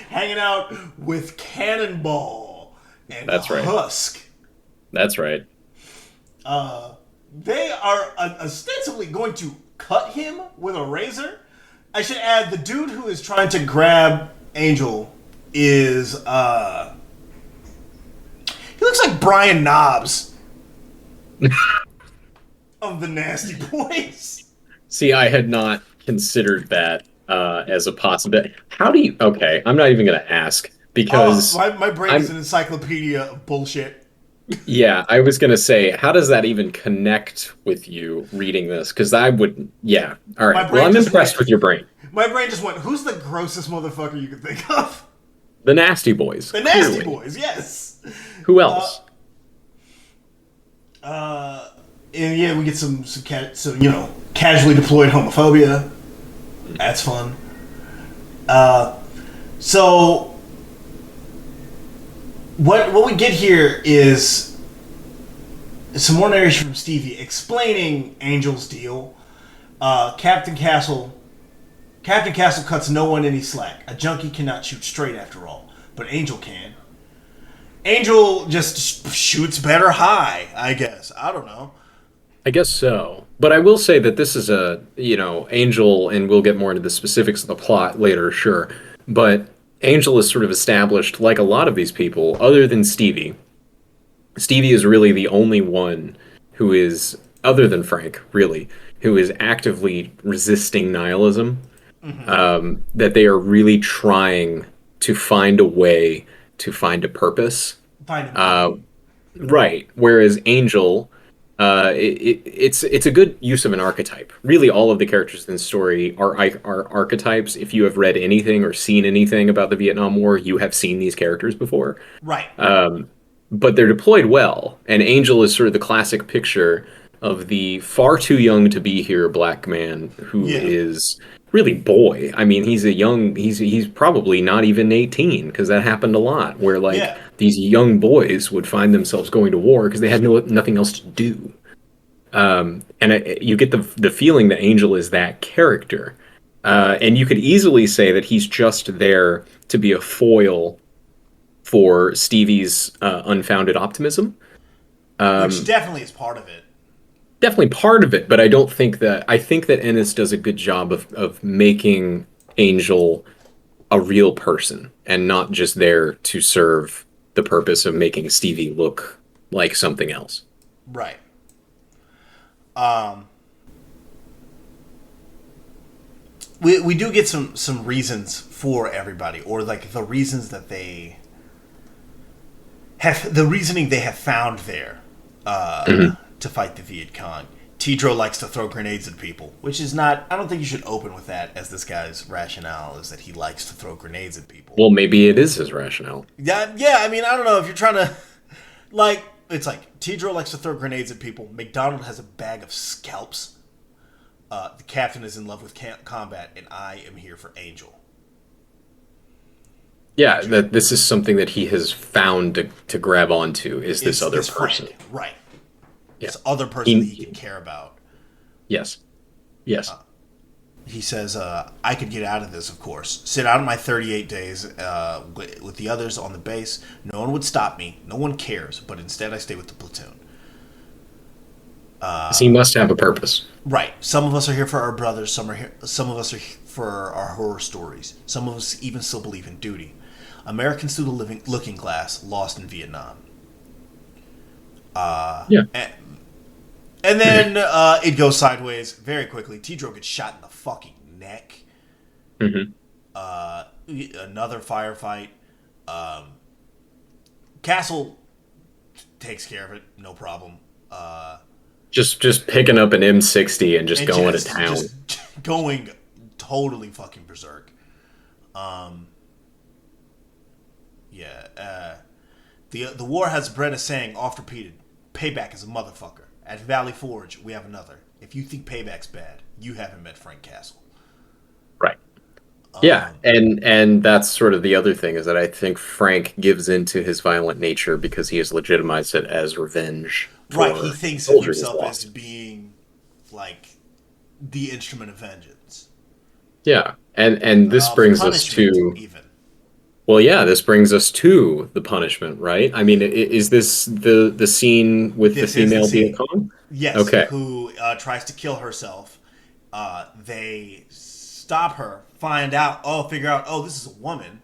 C: Hanging out with Cannonball and
D: That's right.
C: Husk.
D: That's right.
C: They are ostensibly going to cut him with a razor. I should add, the dude who is trying to grab Angel is he looks like Brian Knobs of the Nasty Boys.
D: See, I had not considered that as a possibility. How do you... Okay, I'm not even going to ask, because...
C: my brain is an encyclopedia of bullshit.
D: Yeah, I was going to say, how does that even connect with you reading this? Because I would... Yeah, all right. Well, I'm impressed with your brain.
C: My brain just went, who's the grossest motherfucker you could think of?
D: The Nasty Boys.
C: The Nasty Boys, yes.
D: Who else?
C: And yeah, we get some casually deployed homophobia. That's fun. So what we get here is some more narration from Stevie explaining Angel's deal. Captain Castle cuts no one any slack. A junkie cannot shoot straight after all, but Angel can. Angel just shoots better high, I guess. I don't know.
D: I guess so. But I will say that this is Angel, and we'll get more into the specifics of the plot later, sure. But Angel is sort of established, like a lot of these people, other than Stevie. Stevie is really the only one who is, other than Frank, really, who is actively resisting nihilism. Mm-hmm. That they are really trying to find a way to find a purpose. Right. Whereas Angel, it's a good use of an archetype. Really, all of the characters in the story are archetypes. If you have read anything or seen anything about the Vietnam War, you have seen these characters before.
C: Right.
D: But they're deployed well, and Angel is sort of the classic picture of the far too young to be here black man who is really boy. I mean, he's probably not even 18, because that happened a lot, where these young boys would find themselves going to war because they had nothing else to do. You get the feeling that Angel is that character. And you could easily say that he's just there to be a foil for Stevie's unfounded optimism.
C: Which definitely is part of it.
D: Definitely part of it, but I think that Ennis does a good job of making Angel a real person and not just there to serve the purpose of making Stevie look like something else.
C: Right. We do get some reasons for everybody, or like the reasons that they have, the reasoning they have found there. To fight the Viet Cong. Tidro likes to throw grenades at people, which is not... I don't think you should open with that as this guy's rationale, is that he likes to throw grenades at people.
D: Well, maybe it is his rationale.
C: Yeah, I mean, I don't know if you're trying to... it's like, Tidro likes to throw grenades at people. McDonald has a bag of scalps. The captain is in love with combat, and I am here for Angel.
D: Yeah, that this is something that he has found to grab onto, is this other person.
C: Frank, right.
D: Yeah.
C: This other person that he can care about.
D: Yes.
C: He says, I could get out of this, of course. Sit out my 38 days with the others on the base. No one would stop me. No one cares. But instead, I stay with the platoon.
D: So he must have a purpose.
C: Right. Some of us are here for our brothers. Some of us are for our horror stories. Some of us even still believe in duty. Americans through the looking glass, lost in Vietnam. And then it goes sideways very quickly. Tidro gets shot in the fucking neck.
D: Mm-hmm.
C: Another firefight. Castle takes care of it, no problem.
D: Just picking up an M60 and just going to town.
C: Just going totally fucking berserk. The war has bred a saying oft repeated: payback is a motherfucker. At Valley Forge, we have another. If you think payback's bad, you haven't met Frank Castle.
D: Right. Yeah, and that's sort of the other thing, is that I think Frank gives into his violent nature because he has legitimized it as revenge.
C: Right, he thinks of himself as being like the instrument of vengeance.
D: Yeah, and this brings us to
C: even.
D: Well, yeah, this brings us to the punishment, right? I mean, is this the scene with the female Viet Cong?
C: Yes,
D: okay.
C: Who tries to kill herself. They stop her, figure out, this is a woman.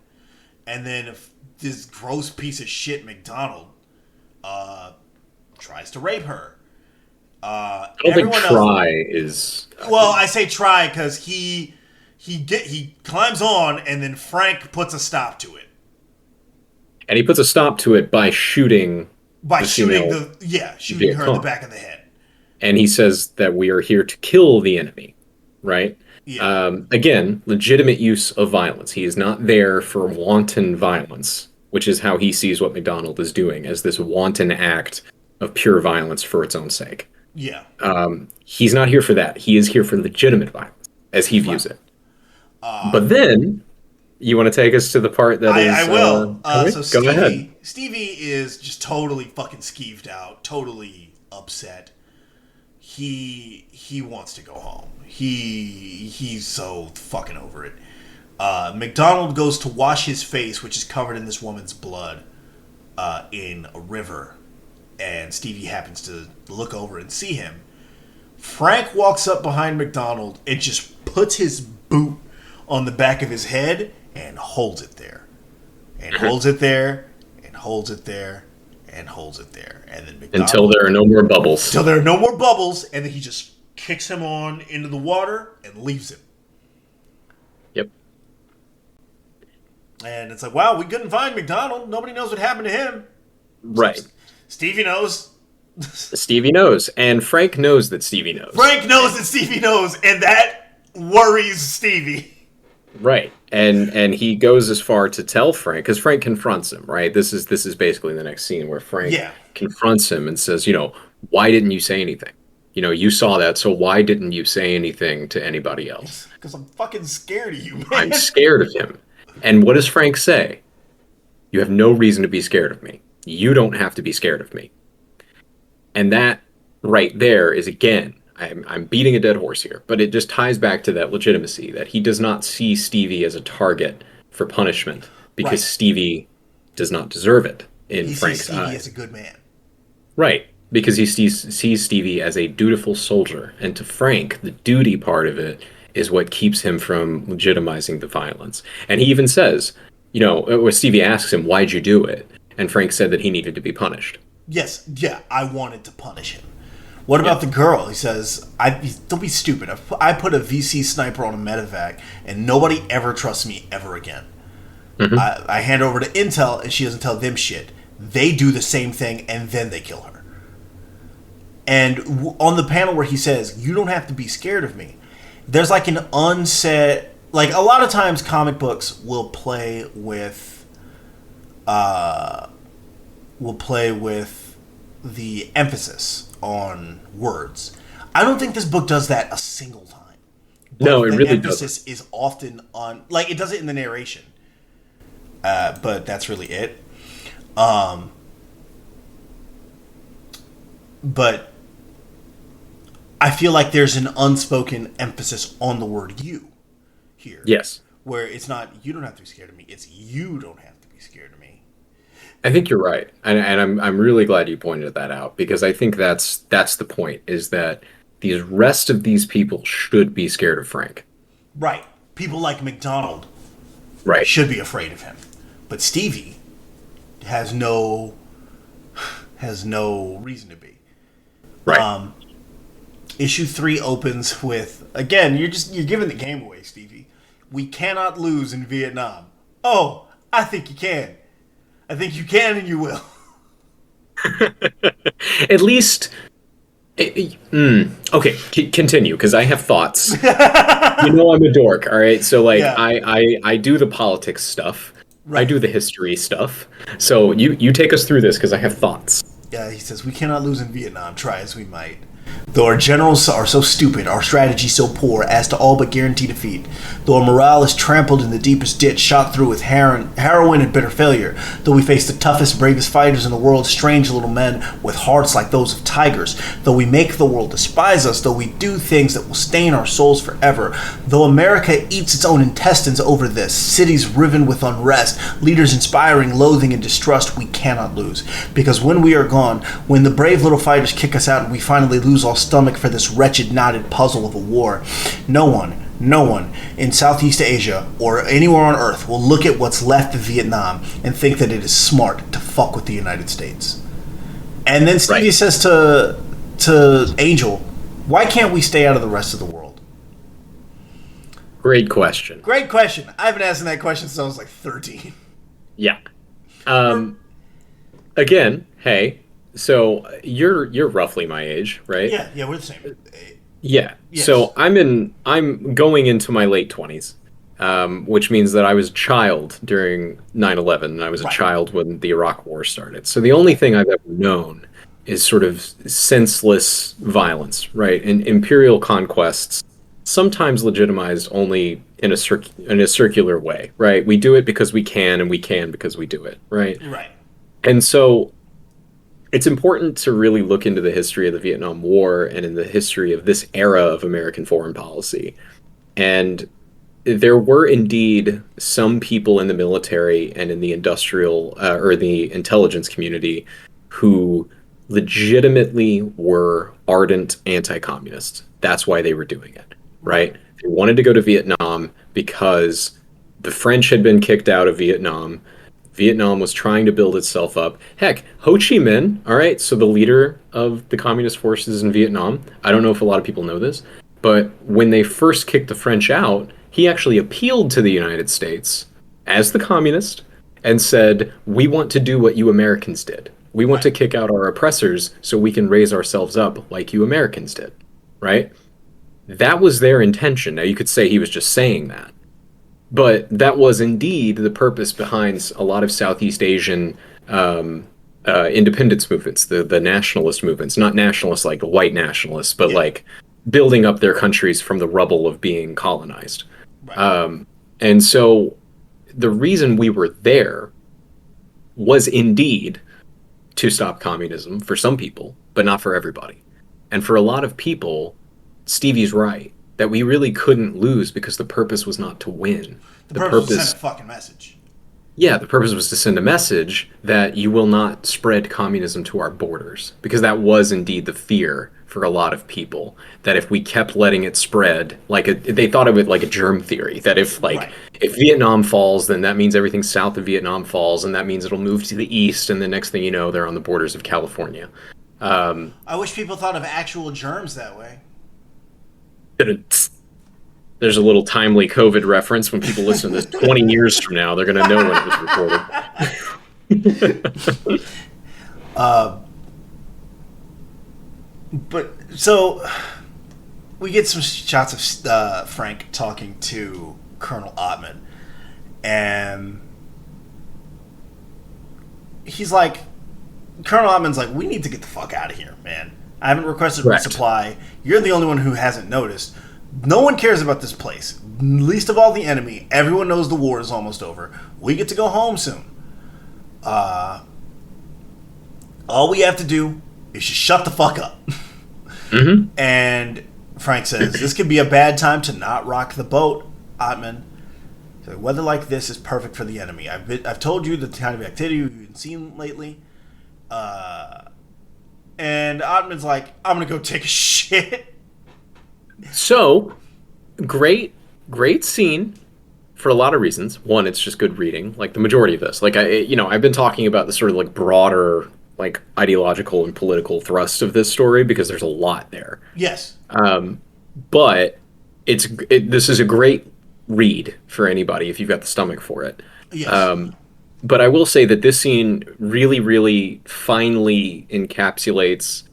C: And then this gross piece of shit McDonald tries to rape her.
D: I don't think try is...
C: Well, I say try because he climbs on, and then Frank puts a stop to it.
D: And he puts a stop to it by shooting
C: her in the back of the head.
D: And he says that we are here to kill the enemy, right?
C: Yeah.
D: Again, legitimate use of violence. He is not there for wanton violence, which is how he sees what McDonald is doing, as this wanton act of pure violence for its own sake.
C: Yeah.
D: He's not here for that. He is here for legitimate violence, as he views it. But then, you want to take us to the part that is...
C: I will.
D: Okay,
C: So
D: go ahead.
C: Stevie is just totally fucking skeeved out, totally upset. He wants to go home. He's so fucking over it. McDonald goes to wash his face, which is covered in this woman's blood, in a river, and Stevie happens to look over and see him. Frank walks up behind McDonald and just puts his boot on the back of his head and holds it there. And holds it there, and holds it there, and holds it there. And then McDonald,
D: Until there are no more bubbles.
C: Until there are no more bubbles, and then he just kicks him on into the water and leaves him.
D: Yep.
C: And it's like, wow, we couldn't find McDonald. Nobody knows what happened to him.
D: Right.
C: Stevie knows.
D: Stevie knows. And Frank knows that Stevie knows.
C: Frank knows that Stevie knows, and that worries Stevie.
D: Right. And he goes as far to tell Frank, because Frank confronts him, right? This is basically the next scene where Frank confronts him and says, why didn't you say anything? You saw that, so why didn't you say anything to anybody else?
C: Because I'm fucking scared of you, man.
D: I'm scared of him. And what does Frank say? You have no reason to be scared of me. You don't have to be scared of me. And that right there is, again, I'm beating a dead horse here, but it just ties back to that legitimacy, that he does not see Stevie as a target for punishment because Stevie does not deserve it in Frank's eyes. He sees Stevie
C: as a good man.
D: Right, because he sees Stevie as a dutiful soldier, and to Frank, the duty part of it is what keeps him from legitimizing the violence. And he even says, where Stevie asks him, why'd you do it? And Frank said that he needed to be punished.
C: Yes, I wanted to punish him. What about the girl? He says, don't be stupid. I put a VC sniper on a medevac, and nobody ever trusts me ever again. Mm-hmm. I hand over to Intel, and she doesn't tell them shit. They do the same thing, and then they kill her. And on the panel where he says, you don't have to be scared of me, there's like an unsaid... Like, a lot of times comic books will play with... the emphasis on words. I don't think this book does that a single time. But
D: no, it really doesn't.
C: The emphasis is often on... Like, it does it in the narration. But that's really it. But I feel like there's an unspoken emphasis on the word you here.
D: Yes.
C: Where it's not, you don't have to be scared of me. It's you don't have to be scared of me.
D: I think you're right, and I'm really glad you pointed that out, because I think that's the point, is that the rest of these people should be scared of Frank.
C: Right. People like McDonald should be afraid of him. But Stevie has no reason to be.
D: Right.
C: Issue 3 opens with, again, you're giving the game away, Stevie. We cannot lose in Vietnam. Oh, I think you can. I think you can and you will.
D: At least... Okay, continue, because I have thoughts. I'm a dork, all right? So, I do the politics stuff. Right. I do the history stuff. So you take us through this, because I have thoughts.
C: Yeah, he says, we cannot lose in Vietnam, try as we might. Though our generals are so stupid, our strategy so poor, as to all but guarantee defeat. Though our morale is trampled in the deepest ditch, shot through with heroin and bitter failure. Though we face the toughest, bravest fighters in the world, strange little men with hearts like those of tigers. Though we make the world despise us, though we do things that will stain our souls forever. Though America eats its own intestines over this, cities riven with unrest, leaders inspiring loathing and distrust, we cannot lose. Because when we are gone, when the brave little fighters kick us out and we finally lose all stomach for this wretched knotted puzzle of a war, no one in Southeast Asia or anywhere on Earth will look at what's left of Vietnam and think that it is smart to fuck with the United States. And then Stevie says to Angel, why can't we stay out of the rest of the world?
D: Great question.
C: I've been asking that question since I was like 13.
D: Yeah. Again, hey, so you're roughly my age, right?
C: Yeah, we're the same.
D: Yeah. Yes. So I'm going into my late 20s, which means that I was a child during 9/11, and I was a child when the Iraq War started. So the only thing I've ever known is sort of senseless violence, right? And imperial conquests, sometimes legitimized only in a circular way, right? We do it because we can, and we can because we do it, right?
C: Right.
D: And so it's important to really look into the history of the Vietnam War and in the history of this era of American foreign policy. And there were indeed some people in the military and in the industrial or the intelligence community who legitimately were ardent anti-communists. That's why they were doing it, right? They wanted to go to Vietnam because the French had been kicked out of Vietnam. Vietnam was trying to build itself up. Heck, Ho Chi Minh, all right, so the leader of the communist forces in Vietnam, I don't know if a lot of people know this, but when they first kicked the French out, he actually appealed to the United States as the communist and said, we want to do what you Americans did. We want to kick out our oppressors so we can raise ourselves up like you Americans did, right? That was their intention. Now, you could say he was just saying that. But that was indeed the purpose behind a lot of Southeast Asian independence movements, the nationalist movements, not nationalists like white nationalists, but like building up their countries from the rubble of being colonized. Right. And so the reason we were there was indeed to stop communism for some people, but not for everybody. And for a lot of people, Stevie's right, that we really couldn't lose because the purpose was not to win.
C: The purpose was to send a fucking message.
D: Yeah, the purpose was to send a message that you will not spread communism to our borders. Because that was indeed the fear for a lot of people, that if we kept letting it spread, they thought of it like a germ theory, that if Vietnam falls, then that means everything south of Vietnam falls, and that means it'll move to the east, and the next thing you know, they're on the borders of California.
C: I wish people thought of actual germs that way.
D: There's a little timely COVID reference. When people listen to this 20 years from now, they're going to know when it was recorded.
C: But so we get some shots of Frank talking to Colonel Ottman, and he's like, Colonel Ottman's like, we need to get the fuck out of here, man. I haven't requested resupply. You're the only one who hasn't noticed. No one cares about this place. Least of all the enemy. Everyone knows the war is almost over. We get to go home soon. All we have to do is just shut the fuck up.
D: Mm-hmm.
C: And Frank says, this could be a bad time to not rock the boat, Ottman. So weather like this is perfect for the enemy. I've told you the kind of activity you've been seeing lately. And Ottman's like, I'm going to go take a shit.
D: So, great scene for a lot of reasons. One, it's just good reading. Like the majority of this, I've been talking about the sort of like broader, like ideological and political thrust of this story because there's a lot there.
C: Yes.
D: But this is a great read for anybody if you've got the stomach for it.
C: Yes.
D: But I will say that this scene really, really finely encapsulates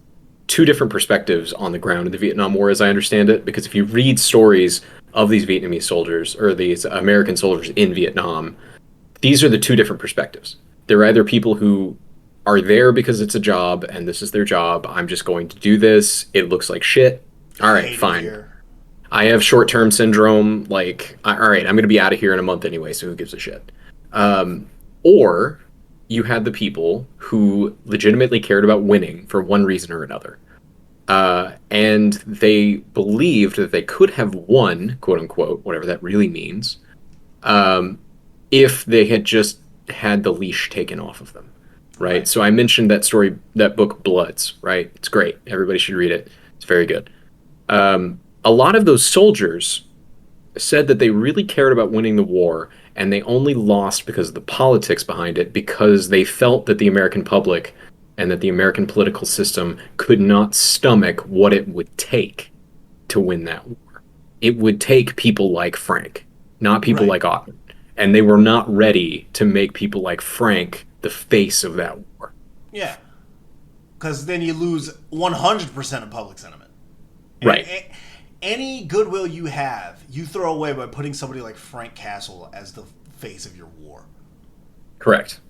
D: two different perspectives on the ground in the Vietnam War, as I understand it. Because if you read stories of these Vietnamese soldiers or these American soldiers in Vietnam, these are the two different perspectives. They're either people who are there because it's a job and this is their job. I'm just going to do this. It looks like shit. All right, fine. I have short-term syndrome. Like, all right, I'm going to be out of here in a month anyway, so who gives a shit? Or you had the people who legitimately cared about winning for one reason or another. And they believed that they could have won, quote unquote, whatever that really means, if they had just had the leash taken off of them. Right. So I mentioned that story, that book, Bloods, right? It's great. Everybody should read it. It's very good. A lot of those soldiers said that they really cared about winning the war, and they only lost because of the politics behind it, because they felt that the American public and that the American political system could not stomach what it would take to win that war. It would take people like Frank, not people like Ottman. And they were not ready to make people like Frank the face of that war.
C: Yeah. Because then you lose 100% of public sentiment.
D: Right.
C: Any goodwill you have, you throw away by putting somebody like Frank Castle as the face of your war.
D: Correct.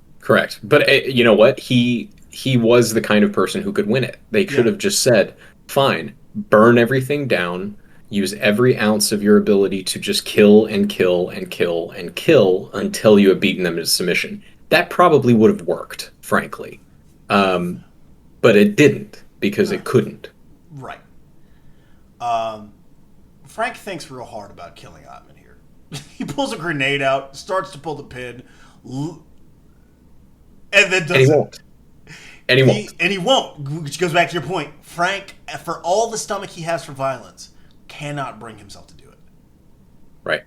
D: But you know what? he was the kind of person who could win it. They could
C: Yeah.
D: have just said, fine, burn everything down, use every ounce of your ability to just kill and kill and kill and kill until you have beaten them into submission. That probably would have worked, frankly. Um, but it didn't because it couldn't.
C: Right. Frank thinks real hard about killing Ottman here. He pulls a grenade out, starts to pull the pin, and then does
D: And he won't. And he won't.
C: And he won't, which goes back to your point. Frank, for all the stomach he has for violence, cannot bring himself to do it.
D: Right.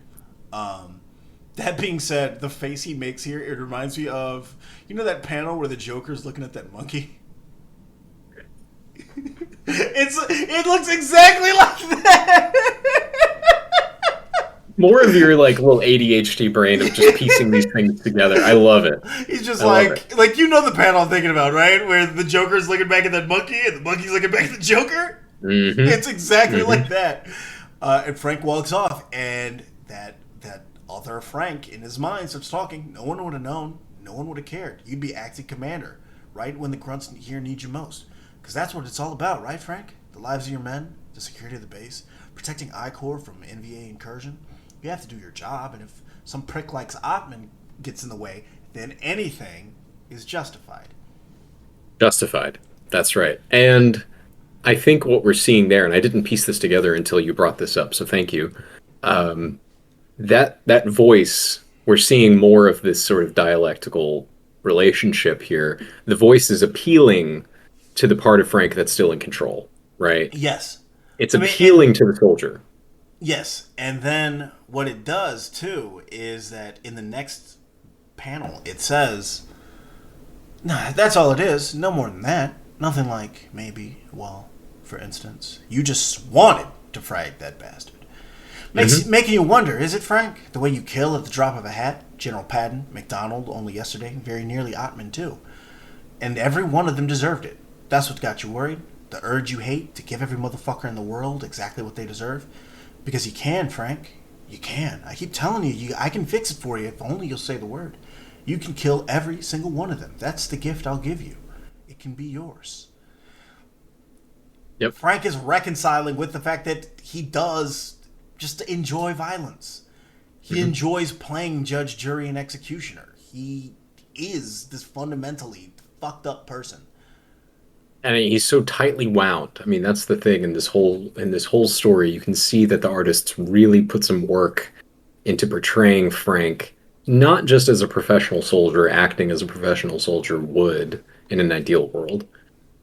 C: That being said, the face he makes here, it reminds me of, you know that panel where the Joker's looking at that monkey? It looks exactly like that.
D: More of your like little ADHD brain of just piecing these things together. I love it.
C: He's just
D: I love
C: like you know the panel I'm thinking about, right? Where the Joker's looking back at that monkey and the monkey's looking back at the Joker.
D: Mm-hmm.
C: It's exactly like that. And Frank walks off, and that other Frank in his mind starts talking. No one would have known. No one would have cared. You'd be acting commander right when the grunts here need you most. Because that's what it's all about, right, Frank? The lives of your men, the security of the base, protecting I-Corps from NVA incursion. You have to do your job, and if some prick like Ottman gets in the way, then anything is justified.
D: Justified. That's right. And I think what we're seeing there, and I didn't piece this together until you brought this up, so thank you. That voice, we're seeing more of this sort of dialectical relationship here. The voice is appealing to the part of Frank that's still in control, right?
C: Yes.
D: It's appealing to the soldier.
C: Yes, and then what it does, too, is that in the next panel, it says, nah, that's all it is, no more than that. Nothing like, maybe, well, for instance, you just wanted to frag that bastard. Making you wonder, is it, Frank? The way you kill at the drop of a hat? General Patton, McDonald, only yesterday, very nearly Ottman, too. And every one of them deserved it. That's what got you worried? The urge you hate to give every motherfucker in the world exactly what they deserve? Because you can, Frank. You can. I keep telling you, I can fix it for you if only you'll say the word. You can kill every single one of them. That's the gift I'll give you. It can be yours.
D: Yep.
C: Frank is reconciling with the fact that he does just enjoy violence. He enjoys playing judge, jury, and executioner. He is this fundamentally fucked up person.
D: And he's so tightly wound. I mean, that's the thing in this whole story. You can see that the artists really put some work into portraying Frank not just as a professional soldier acting as a professional soldier would in an ideal world,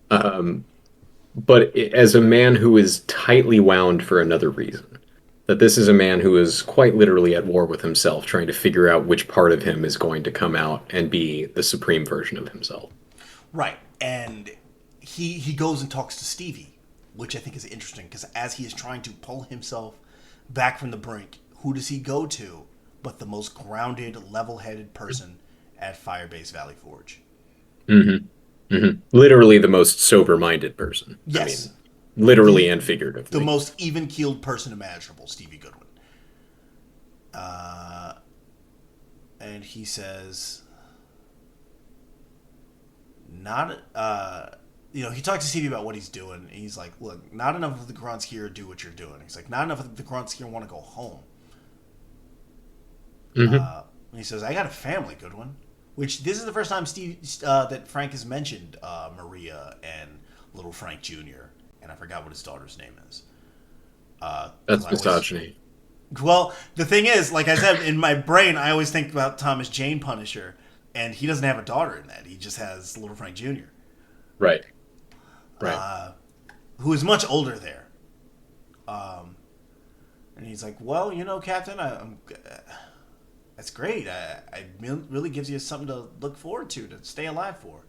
D: but as a man who is tightly wound for another reason. That this is a man who is quite literally at war with himself, trying to figure out which part of him is going to come out and be the supreme version of himself.
C: Right, and he goes and talks to Stevie, which I think is interesting, because as he is trying to pull himself back from the brink, who does he go to but the most grounded, level-headed person at Firebase Valley Forge?
D: Literally the most sober-minded person.
C: Yes.
D: I mean, literally and figuratively.
C: The most even-keeled person imaginable, Stevie Goodwin. And he says, he talks to Stevie about what he's doing. And he's like, look, not enough of the grunts here do what you're doing. He's like, not enough of the grunts here want to go home. And he says, I got a family, Goodwin. Which, this is the first time that Frank has mentioned Maria and little Frank Jr., and I forgot what his daughter's name is.
D: That's misogyny.
C: Well, the thing is, like I said, in my brain, I always think about Thomas Jane Punisher, and he doesn't have a daughter in that. He just has little Frank Jr.
D: Right.
C: Who is much older there. And he's like, well, Captain, that's great. I really gives you something to look forward to stay alive for.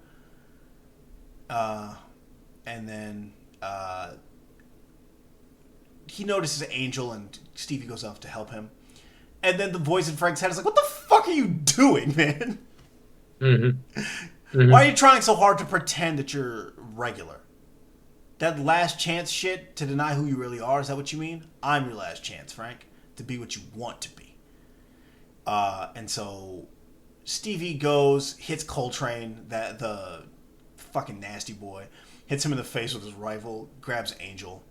C: And then he notices Angel, and Stevie goes off to help him. And then the voice in Frank's head is like, what the fuck are you doing, man? Why are you trying so hard to pretend that you're regular? That last chance shit to deny who you really are, is that what you mean? I'm your last chance, Frank, to be what you want to be. And so Stevie goes, hits Coltrane, the fucking nasty boy, hits him in the face with his rifle, grabs Angel.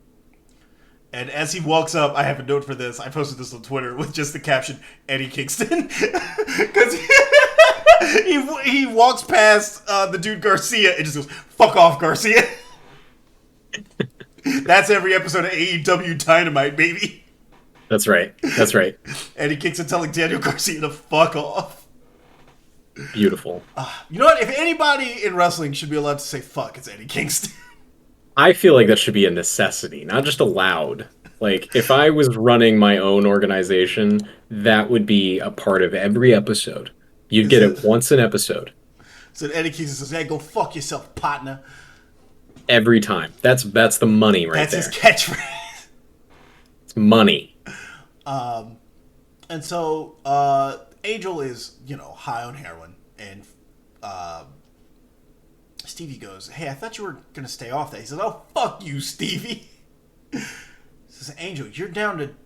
C: And as he walks up, I have a note for this. I posted this on Twitter with just the caption, Eddie Kingston. Because he walks past the dude Garcia and just goes, fuck off, Garcia. That's every episode of AEW Dynamite, baby.
D: That's right.
C: Eddie Kingston telling Daniel Garcia to fuck off.
D: Beautiful.
C: You know what? If anybody in wrestling should be allowed to say fuck, it's Eddie Kingston.
D: I feel like that should be a necessity, not just allowed. Like, if I was running my own organization, that would be a part of every episode. You'd get it once an episode.
C: So Eddie Kingston says, hey, go fuck yourself, partner.
D: Every time. That's the money right there.
C: That's his catchphrase.
D: It's money.
C: And so Angel is, high on heroin, and Stevie goes, hey, I thought you were going to stay off that. He says, oh, fuck you, Stevie. He says, Angel, you're down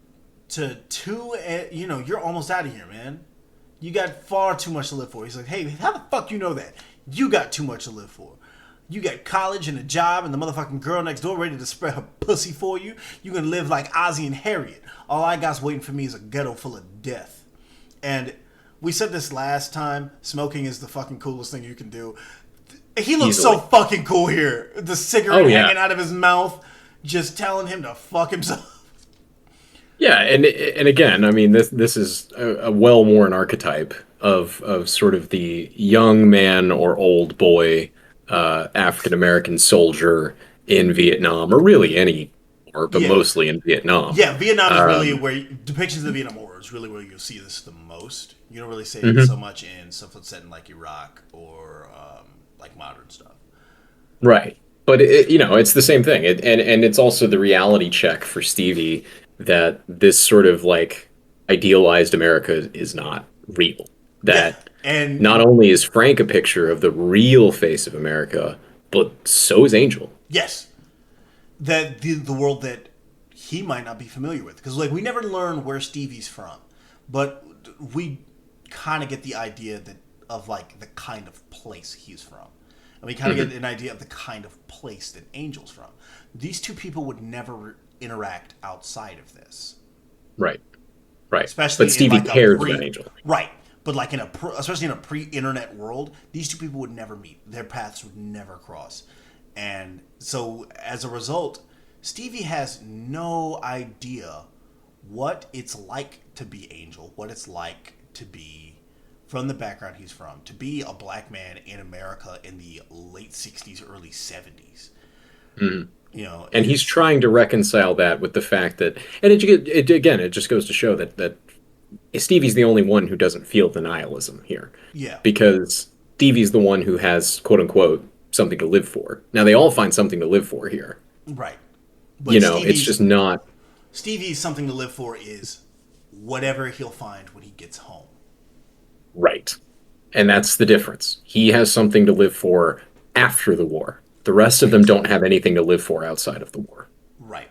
C: to two, you're almost out of here, man. You got far too much to live for. He's like, hey, how the fuck you know that? You got too much to live for. You got college and a job and the motherfucking girl next door ready to spread her pussy for you. You gonna live like Ozzy and Harriet. All I got's waiting for me is a ghetto full of death. And we said this last time, smoking is the fucking coolest thing you can do. He looks so fucking cool here. The cigarette hanging out of his mouth, just telling him to fuck himself.
D: Yeah, and again, I mean, this is a well-worn archetype of sort of the young man or old boy African-American soldier in Vietnam, or really any war, but mostly in Vietnam.
C: Yeah, Vietnam is really where depictions of the Vietnam War is really where you'll see this the most. You don't really see it so much in stuff that's set in like Iraq or like modern stuff.
D: Right. But it's the same thing. And it's also the reality check for Stevie that this sort of like idealized America is not real. That and not only is Frank a picture of the real face of America, but so is Angel.
C: Yes. That the world that he might not be familiar with. Because like we never learn where Stevie's from. But we kind of get the idea of like the kind of place he's from. And we kind of get an idea of the kind of place that Angel's from. These two people would never interact outside of this.
D: Right.
C: Especially
D: but Stevie
C: like
D: cares about Angel.
C: Right. But like especially in a pre-internet world, these two people would never meet. Their paths would never cross. And so as a result, Stevie has no idea what it's like to be Angel, what it's like to be from the background he's from, to be a black man in America in the late 60s, early 70s. Mm-hmm.
D: And he's trying to reconcile that with the fact that, and it just goes to show that Stevie's the only one who doesn't feel the nihilism here.
C: Yeah. Because
D: Stevie's the one who has, quote unquote, something to live for. Now, they all find something to live for here.
C: Right. But
D: it's just not...
C: Stevie's something to live for is whatever he'll find when he gets home.
D: Right. And that's the difference. He has something to live for after the war. The rest of them don't have anything to live for outside of the war.
C: Right.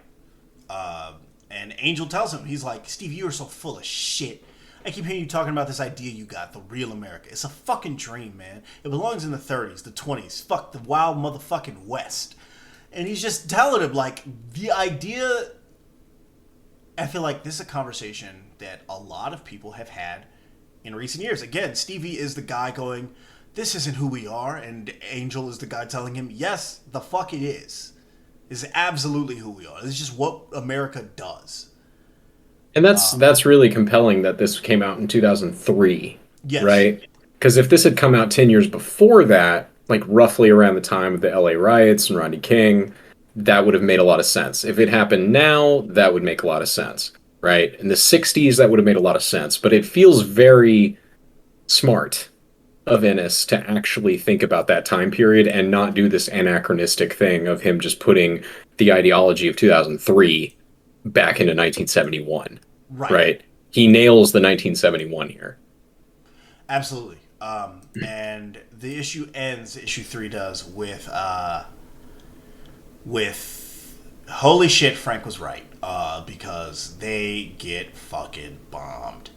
C: And Angel tells him, he's like, Stevie, you are so full of shit. I keep hearing you talking about this idea you got, the real America. It's a fucking dream, man. It belongs in the 30s, the 20s. Fuck the wild motherfucking West. And he's just telling him, like, the idea... I feel like this is a conversation that a lot of people have had in recent years. Again, Stevie is the guy going, this isn't who we are. And Angel is the guy telling him, yes, the fuck it is. This is absolutely who we are. This is just what America does.
D: And that's really compelling that this came out in 2003,
C: yes.
D: Right? Because if this had come out 10 years before that, like roughly around the time of the LA riots and Rodney King, that would have made a lot of sense. If it happened now, that would make a lot of sense, right? In the 60s, that would have made a lot of sense. But it feels very smart of Ennis to actually think about that time period and not do this anachronistic thing of him just putting the ideology of 2003 back into 1971. Right? He nails the 1971 here.
C: Absolutely. And the issue ends, issue 3 does, with holy shit, Frank was right, because they get fucking bombed.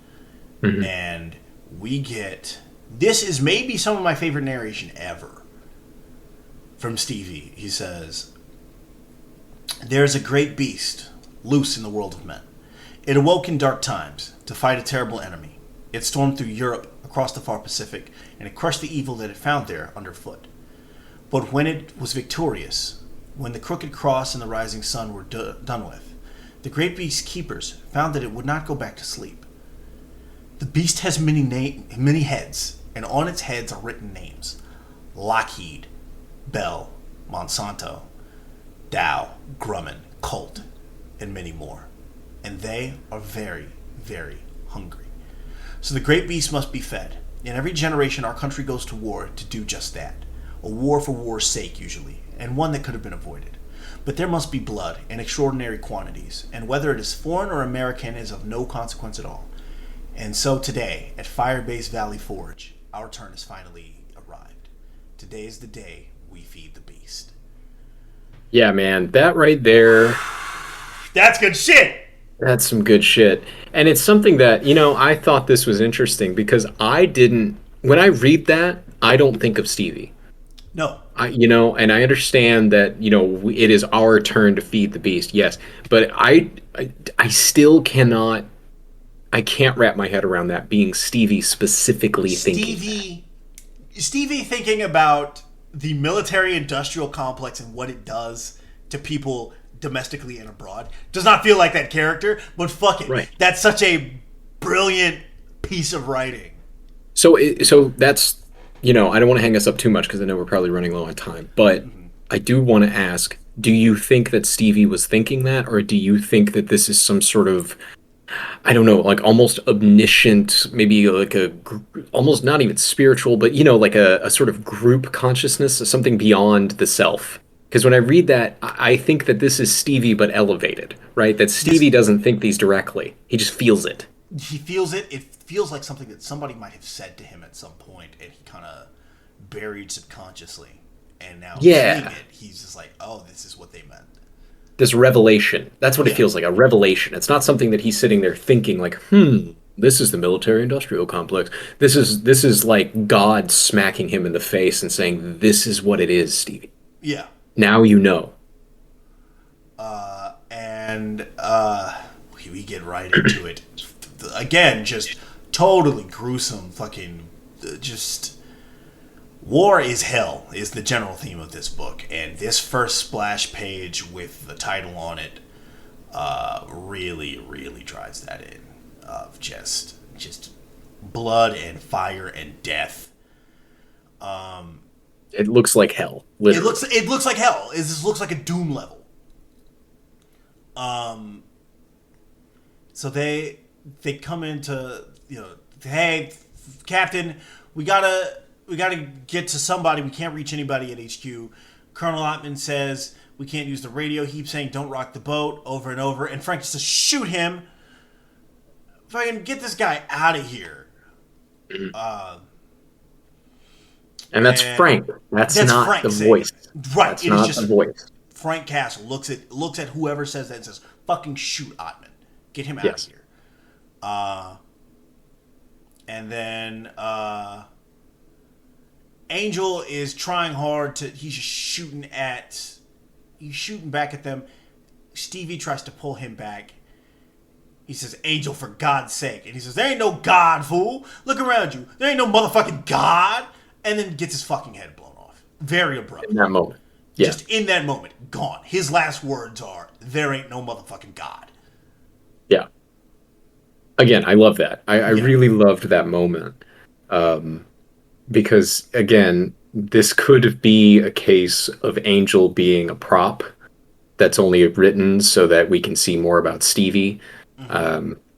C: Mm-hmm. And we get... This is maybe some of my favorite narration ever. from Stevie. He says, "There is a great beast loose in the world of men. It awoke in dark times to fight a terrible enemy. It stormed through Europe, across the far Pacific, and it crushed the evil that it found there underfoot. But when it was victorious, when the crooked cross and the rising sun were done with, the great beast's keepers found that it would not go back to sleep. The beast has many heads, and on its heads are written names: Lockheed, Bell, Monsanto, Dow, Grumman, Colt, and many more. And they are very, very hungry. So the great beast must be fed. In every generation, our country goes to war to do just that. A war for war's sake, usually, and one that could have been avoided. But there must be blood in extraordinary quantities, and whether it is foreign or American is of no consequence at all. And so today, at Firebase Valley Forge, our turn has finally arrived. Today is the day we feed the beast."
D: Yeah, man, that right there,
C: That's good shit!
D: that's some good shit. And it's something that, I thought this was interesting because when I read that, I don't think of Stevie.
C: No.
D: And I understand that, it is our turn to feed the beast, yes. But I still I can't wrap my head around that being Stevie specifically thinking.
C: Stevie thinking about the military-industrial complex and what it does to people domestically and abroad. Does not feel like that character, but fuck it.
D: Right.
C: That's such a brilliant piece of writing.
D: So that's, I don't want to hang us up too much because I know we're probably running low on time, but I do want to ask, do you think that Stevie was thinking that, or do you think that this is some sort of, I don't know, like almost omniscient, maybe like almost not even spiritual, but like a sort of group consciousness, something beyond the self? Because when I read that, I think that this is Stevie but elevated, right? That Stevie doesn't think these directly. He just feels it.
C: He feels it. It feels like something that somebody might have said to him at some point, and he kind of buried subconsciously. And now seeing it, he's just like, oh, this is what they meant.
D: This revelation. That's what it feels like, a revelation. It's not something that he's sitting there thinking like, this is the military-industrial complex. This is like God smacking him in the face and saying, this is what it is, Stevie.
C: Yeah.
D: Now you know.
C: And we get right into it. Again, just totally gruesome fucking just war is hell is the general theme of this book, and this first splash page with the title on it really, really drives that in, of just blood and fire and death.
D: It looks like hell. Literally.
C: It looks like hell. This looks like a Doom level. So they come into, hey, Captain, we gotta get to somebody. We can't reach anybody at HQ. Colonel Ottman says we can't use the radio. He keeps saying don't rock the boat over and over. And Frank says shoot him. Fucking get this guy out of here.
D: And that's Frank. That's not
C: Frank
D: the
C: saying
D: voice.
C: It. Right.
D: That's
C: it
D: not
C: is just
D: the voice.
C: Frank Castle looks at whoever says that and says, fucking shoot Ottman. Get him out of here. And then Angel is trying hard to he's shooting back at them. Stevie tries to pull him back. He says, Angel, for God's sake. And he says, there ain't no God, fool. Look around you. There ain't no motherfucking God. And then gets his fucking head blown off. Very abrupt.
D: In that moment. Yeah.
C: Just in that moment. Gone. His last words are, there ain't no motherfucking God.
D: Yeah. Again, I love that. I really loved that moment. Because, again, this could be a case of Angel being a prop that's only written so that we can see more about Stevie,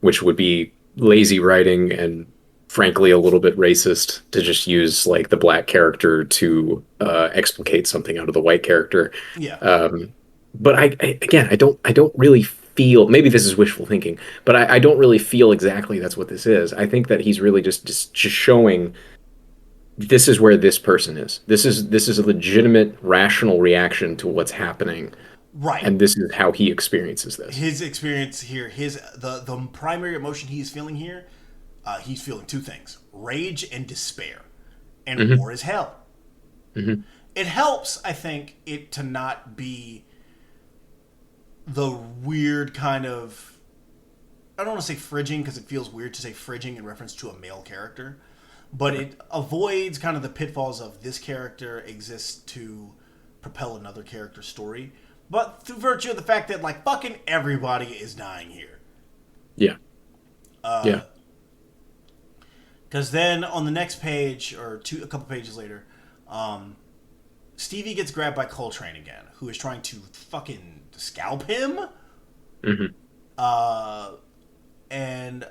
D: which would be lazy writing and frankly a little bit racist to just use like the black character to explicate something out of the white character.
C: Yeah.
D: But I don't really feel, maybe this is wishful thinking, but I don't really feel exactly that's what this is. I think that he's really just showing this is where this person is. This is a legitimate, rational reaction to what's happening.
C: Right.
D: And this is how he experiences this.
C: His experience here, the primary emotion he's feeling here, he's feeling two things: rage and despair. And war is hell. It helps, I think, it to not be the weird kind of... I don't want to say fridging, because it feels weird to say fridging in reference to a male character. But it avoids kind of the pitfalls of this character exists to propel another character's story. But through virtue of the fact that, like, fucking everybody is dying here.
D: Yeah.
C: Yeah. Because then on the next page, or a couple pages later, Stevie gets grabbed by Coltrane again, who is trying to fucking scalp him.
D: Mm-hmm.
C: And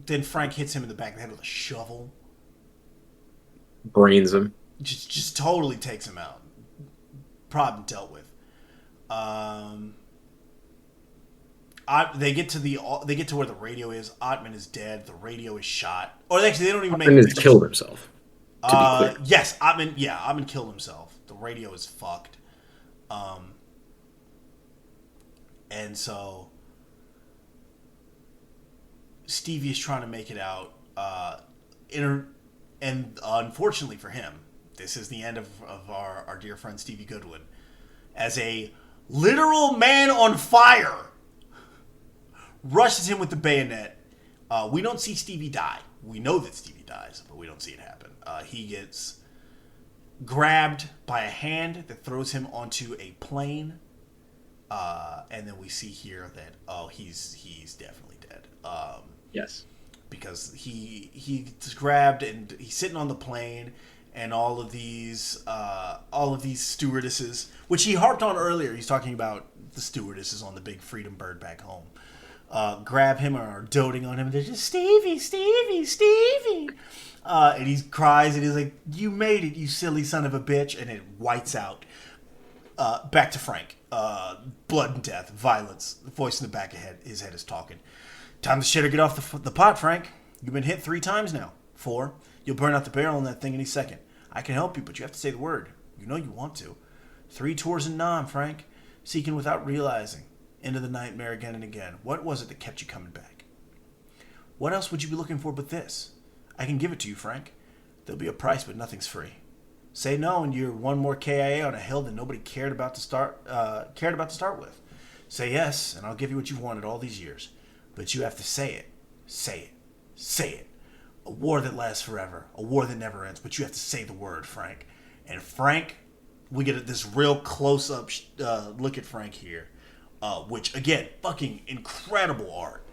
C: then Frank hits him in the back of the head with a shovel.
D: Brains him.
C: Just totally takes him out. Problem dealt with. They get to where the radio is. Ottman is dead. The radio is shot. Or actually, they don't even make.
D: Ottman has killed himself. To be clear.
C: Yes, Ottman killed himself. The radio is fucked. And so Stevie is trying to make it out. And unfortunately for him, this is the end of our dear friend Stevie Goodwin. As a literal man on fire rushes him with the bayonet. We don't see Stevie die. We know that Stevie dies, but we don't see it happen. He gets grabbed by a hand that throws him onto a plane. And then we see here that, he's definitely dead.
D: Yes.
C: Because he's grabbed and he's sitting on the plane, and all of these stewardesses, which he harped on earlier. He's talking about the stewardesses on the big Freedom Bird back home. Grab him or are doting on him. And they're just, Stevie, Stevie, Stevie. And he cries and he's like, you made it, you silly son of a bitch. And it whites out. Back to Frank. Blood and death, violence. The voice in the back of his head is talking. Time to shit or get off the pot, Frank. You've been hit 3 times now. 4. You'll burn out the barrel on that thing any second. I can help you, but you have to say the word. You know you want to. 3 tours in Nam, Frank. Seeking without realizing. Into the nightmare again and again. What was it that kept you coming back? What else would you be looking for but this? I can give it to you, Frank. There'll be a price, but nothing's free. Say no, and you're one more KIA on a hill that nobody cared about to start with. Say yes, and I'll give you what you've wanted all these years. But you have to say it. Say it. Say it. A war that lasts forever. A war that never ends. But you have to say the word, Frank. And Frank, we get this real close-up look at Frank here. Which, again, fucking incredible art.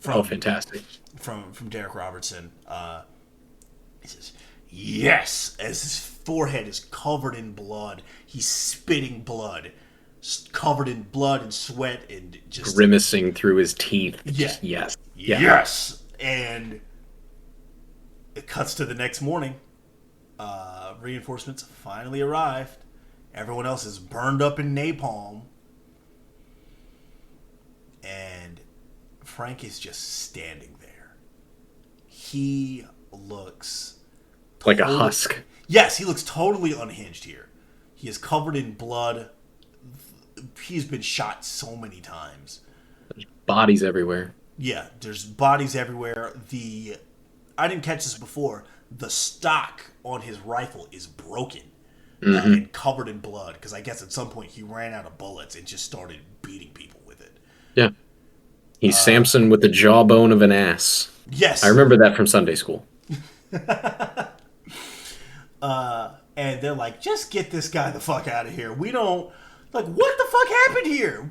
D: Fantastic.
C: From Derek Robertson. He says, yes, as his forehead is covered in blood. He's spitting blood. Covered in blood and sweat and just...
D: grimacing through his teeth.
C: Yeah.
D: Yes.
C: Yeah. Yes! And it cuts to the next morning. Reinforcements finally arrived. Everyone else is burned up in napalm. And Frank is just standing there. He looks...
D: like a husk.
C: Yes, he looks totally unhinged here. He is covered in blood. He's been shot so many times.
D: There's bodies everywhere.
C: Yeah, there's bodies everywhere. I didn't catch this before. The stock on his rifle is broken and covered in blood. Because I guess at some point he ran out of bullets and just started beating people with it. Yeah.
D: He's Samson with the jawbone of an ass.
C: Yes.
D: I remember that from Sunday school.
C: And they're like, just get this guy the fuck out of here. We don't... Like, what the fuck happened here?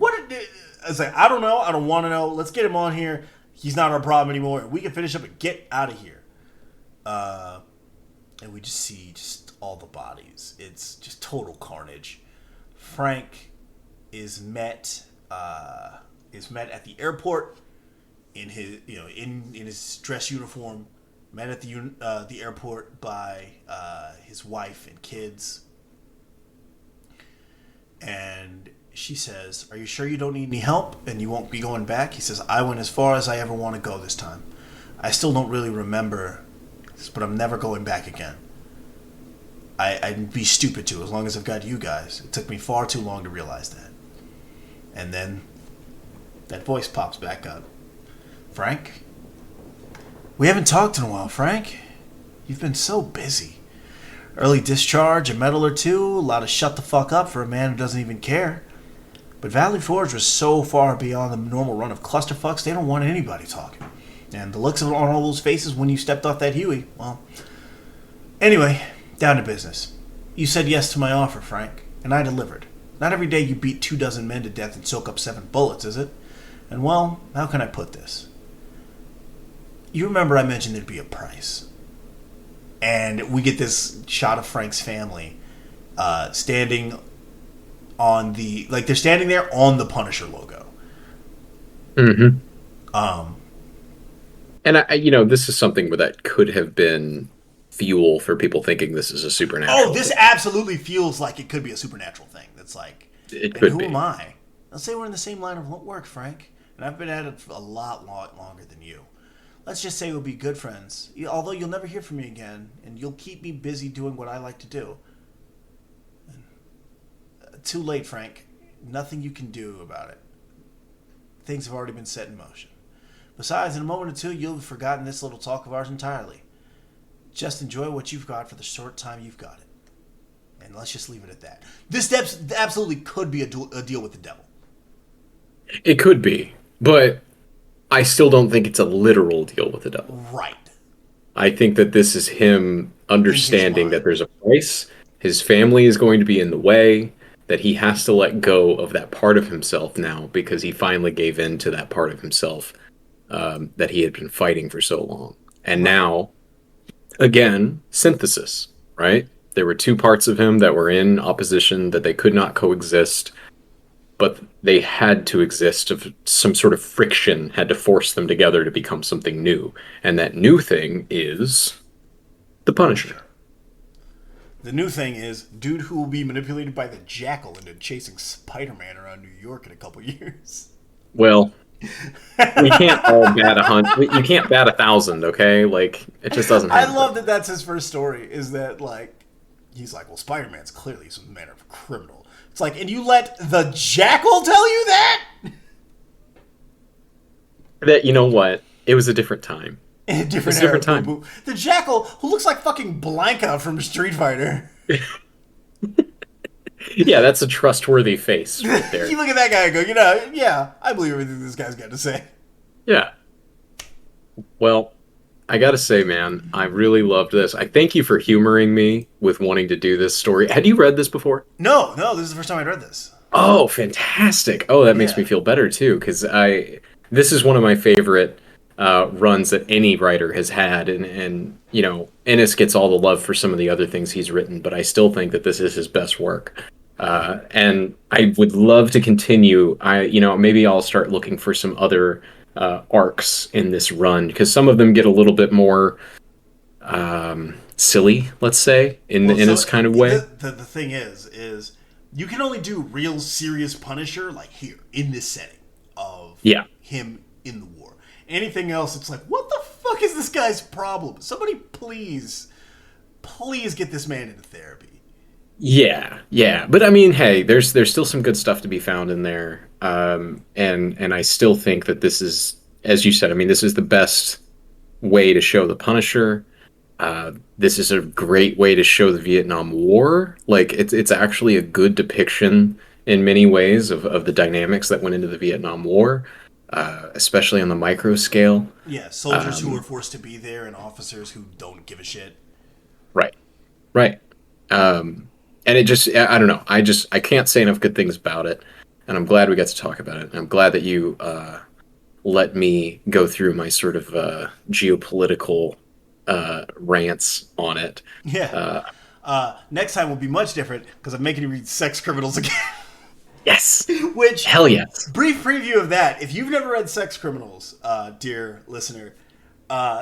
C: I was like, I don't know. I don't want to know. Let's get him on here. He's not our problem anymore. We can finish up and get out of here. And we just see just all the bodies. It's just total carnage. Frank is met at the airport in his in his dress uniform. Met at the airport by his wife and kids. And she says, are you sure you don't need any help and you won't be going back? He says, I went as far as I ever want to go this time. I still don't really remember this, but I'm never going back again. I'd be stupid to, as long as I've got you guys. It took me far too long to realize that. And then that voice pops back up. Frank? We haven't talked in a while, Frank. You've been so busy. Early discharge, a medal or two, a lot of shut the fuck up for a man who doesn't even care. But Valley Forge was so far beyond the normal run of clusterfucks, they don't want anybody talking. And the looks on all those faces when you stepped off that Huey, well... Anyway, down to business. You said yes to my offer, Frank, and I delivered. Not every day you beat 24 men to death and soak up 7 bullets, is it? And well, how can I put this? You remember I mentioned there'd be a price. And we get this shot of Frank's family standing on the... Like, they're standing there on the Punisher logo.
D: Mm-hmm. And, this is something where that could have been fuel for people thinking this is a supernatural
C: Oh, this
D: thing.
C: absolutely feels like it could be a supernatural thing. That's like...
D: It could
C: who
D: be.
C: am I? Let's say we're in the same line of work, Frank. And I've been at it a lot longer than you. Let's just say we'll be good friends. Although you'll never hear from me again, and you'll keep me busy doing what I like to do. Too late, Frank. Nothing you can do about it. Things have already been set in motion. Besides, in a moment or two, you'll have forgotten this little talk of ours entirely. Just enjoy what you've got for the short time you've got it. And let's just leave it at that. This absolutely could be a deal with the devil.
D: It could be, but I still don't think it's a literal deal with the devil.
C: Right.
D: I think that this is him understanding that there's a price, his family is going to be in the way, that he has to let go of that part of himself now because he finally gave in to that part of himself that he had been fighting for so long. And now, again, synthesis, right? There were 2 parts of him that were in opposition, that they could not coexist, but they had to exist. Of some sort of friction had to force them together to become something new. And that new thing is the Punisher.
C: The new thing is, dude who will be manipulated by the Jackal into chasing Spider-Man around New York in a couple years.
D: Well, we can't all bat a hunt. You can't bat 1,000, okay? Like, it just doesn't happen.
C: I love that that's his first story, is that, like, he's like, well, Spider-Man's clearly some manner of criminal. It's like, and you let the Jackal tell you that?
D: That, you know what? It was a different time.
C: A different time. Boo-boo. The Jackal, who looks like fucking Blanca from Street Fighter.
D: Yeah, that's a trustworthy face right there.
C: You look at that guy and go, yeah, I believe everything this guy's got to say.
D: Yeah. Well, I gotta say, man, I really loved this. I thank you for humoring me with wanting to do this story. Had you read this before?
C: No, this is the first time I'd read this.
D: Oh, fantastic. Oh, that makes me feel better, too, because this is one of my favorite runs that any writer has had, and Ennis gets all the love for some of the other things he's written, but I still think that this is his best work. And I would love to continue. Maybe I'll start looking for some other arcs in this run, because some of them get a little bit more silly, let's say, in this kind of way.
C: The thing is you can only do real serious Punisher like here, in this setting of him in the war. Anything else, it's like, what the fuck is this guy's problem? Somebody please get this man into therapy.
D: Yeah. But I mean, hey, there's still some good stuff to be found in there. And I still think that this is, as you said, I mean, this is the best way to show the Punisher. This is a great way to show the Vietnam War. Like, it's actually a good depiction in many ways of the dynamics that went into the Vietnam War, especially on the micro scale.
C: Yeah, soldiers who are forced to be there and officers who don't give a shit.
D: Right. And it just, I don't know. I can't say enough good things about it. And I'm glad we got to talk about it. And I'm glad that you let me go through my sort of geopolitical rants on it.
C: Yeah. Next time will be much different because I'm making you read Sex Criminals again.
D: Yes.
C: Which,
D: hell yes.
C: Brief preview of that. If you've never read Sex Criminals, dear listener,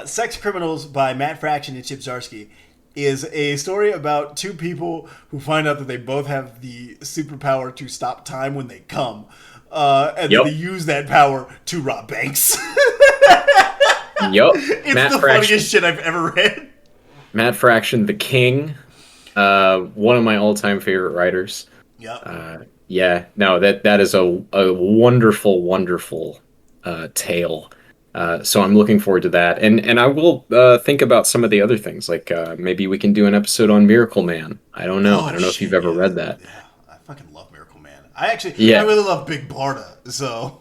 C: Sex Criminals by Matt Fraction and Chip Zdarsky is a story about 2 people who find out that they both have the superpower to stop time when they come. And then they use that power to rob banks.
D: Yup.
C: It's Matt the Fraction. Funniest shit I've ever read.
D: Matt Fraction, the king. One of my all-time favorite writers.
C: Yep.
D: Yeah. No, that is a wonderful, wonderful tale. So I'm looking forward to that, and I will think about some of the other things. Like maybe we can do an episode on Miracle Man. I don't know. I
C: Oh
D: don't know if you've
C: shit,
D: ever
C: yeah,
D: read that.
C: yeah. I fucking love Miracle Man. I
D: Yeah,
C: really love Big Barda. So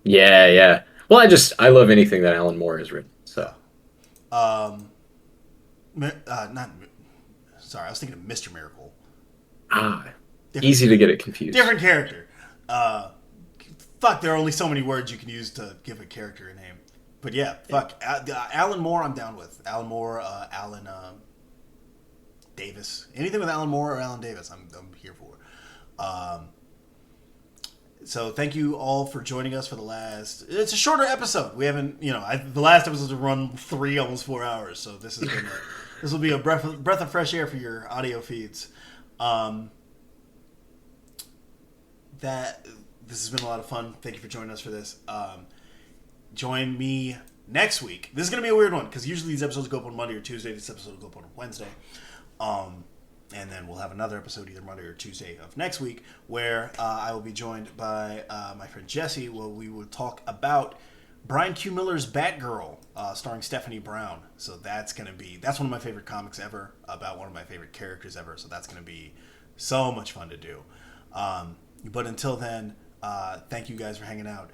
D: yeah, yeah. Well, I love anything that Alan Moore has written. So
C: yeah. Not. Sorry, I was thinking of Mr. Miracle.
D: ah,
C: Different,
D: easy to get it confused.
C: different character. Fuck, there are only so many words you can use to give a character a name. But yeah, fuck. Alan Moore, I'm down with. Alan Moore, Alan Davis. Anything with Alan Moore or Alan Davis, I'm here for. So thank you all for joining us for the last. It's a shorter episode. We haven't, the last episode was run almost 4 hours. So this will be a breath of fresh air for your audio feeds. That this has been a lot of fun. Thank you for joining us for this. Join me next week. This is going to be a weird one because usually these episodes go up on Monday or Tuesday. This episode will go up on Wednesday. And then we'll have another episode either Monday or Tuesday of next week where I will be joined by my friend Jesse, where we will talk about Brian Q. Miller's Batgirl, starring Stephanie Brown. So that's one of my favorite comics ever, about one of my favorite characters ever. So that's going to be so much fun to do. But until then, thank you guys for hanging out.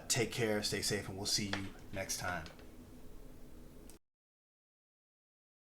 C: Take care, stay safe, and we'll see you next time.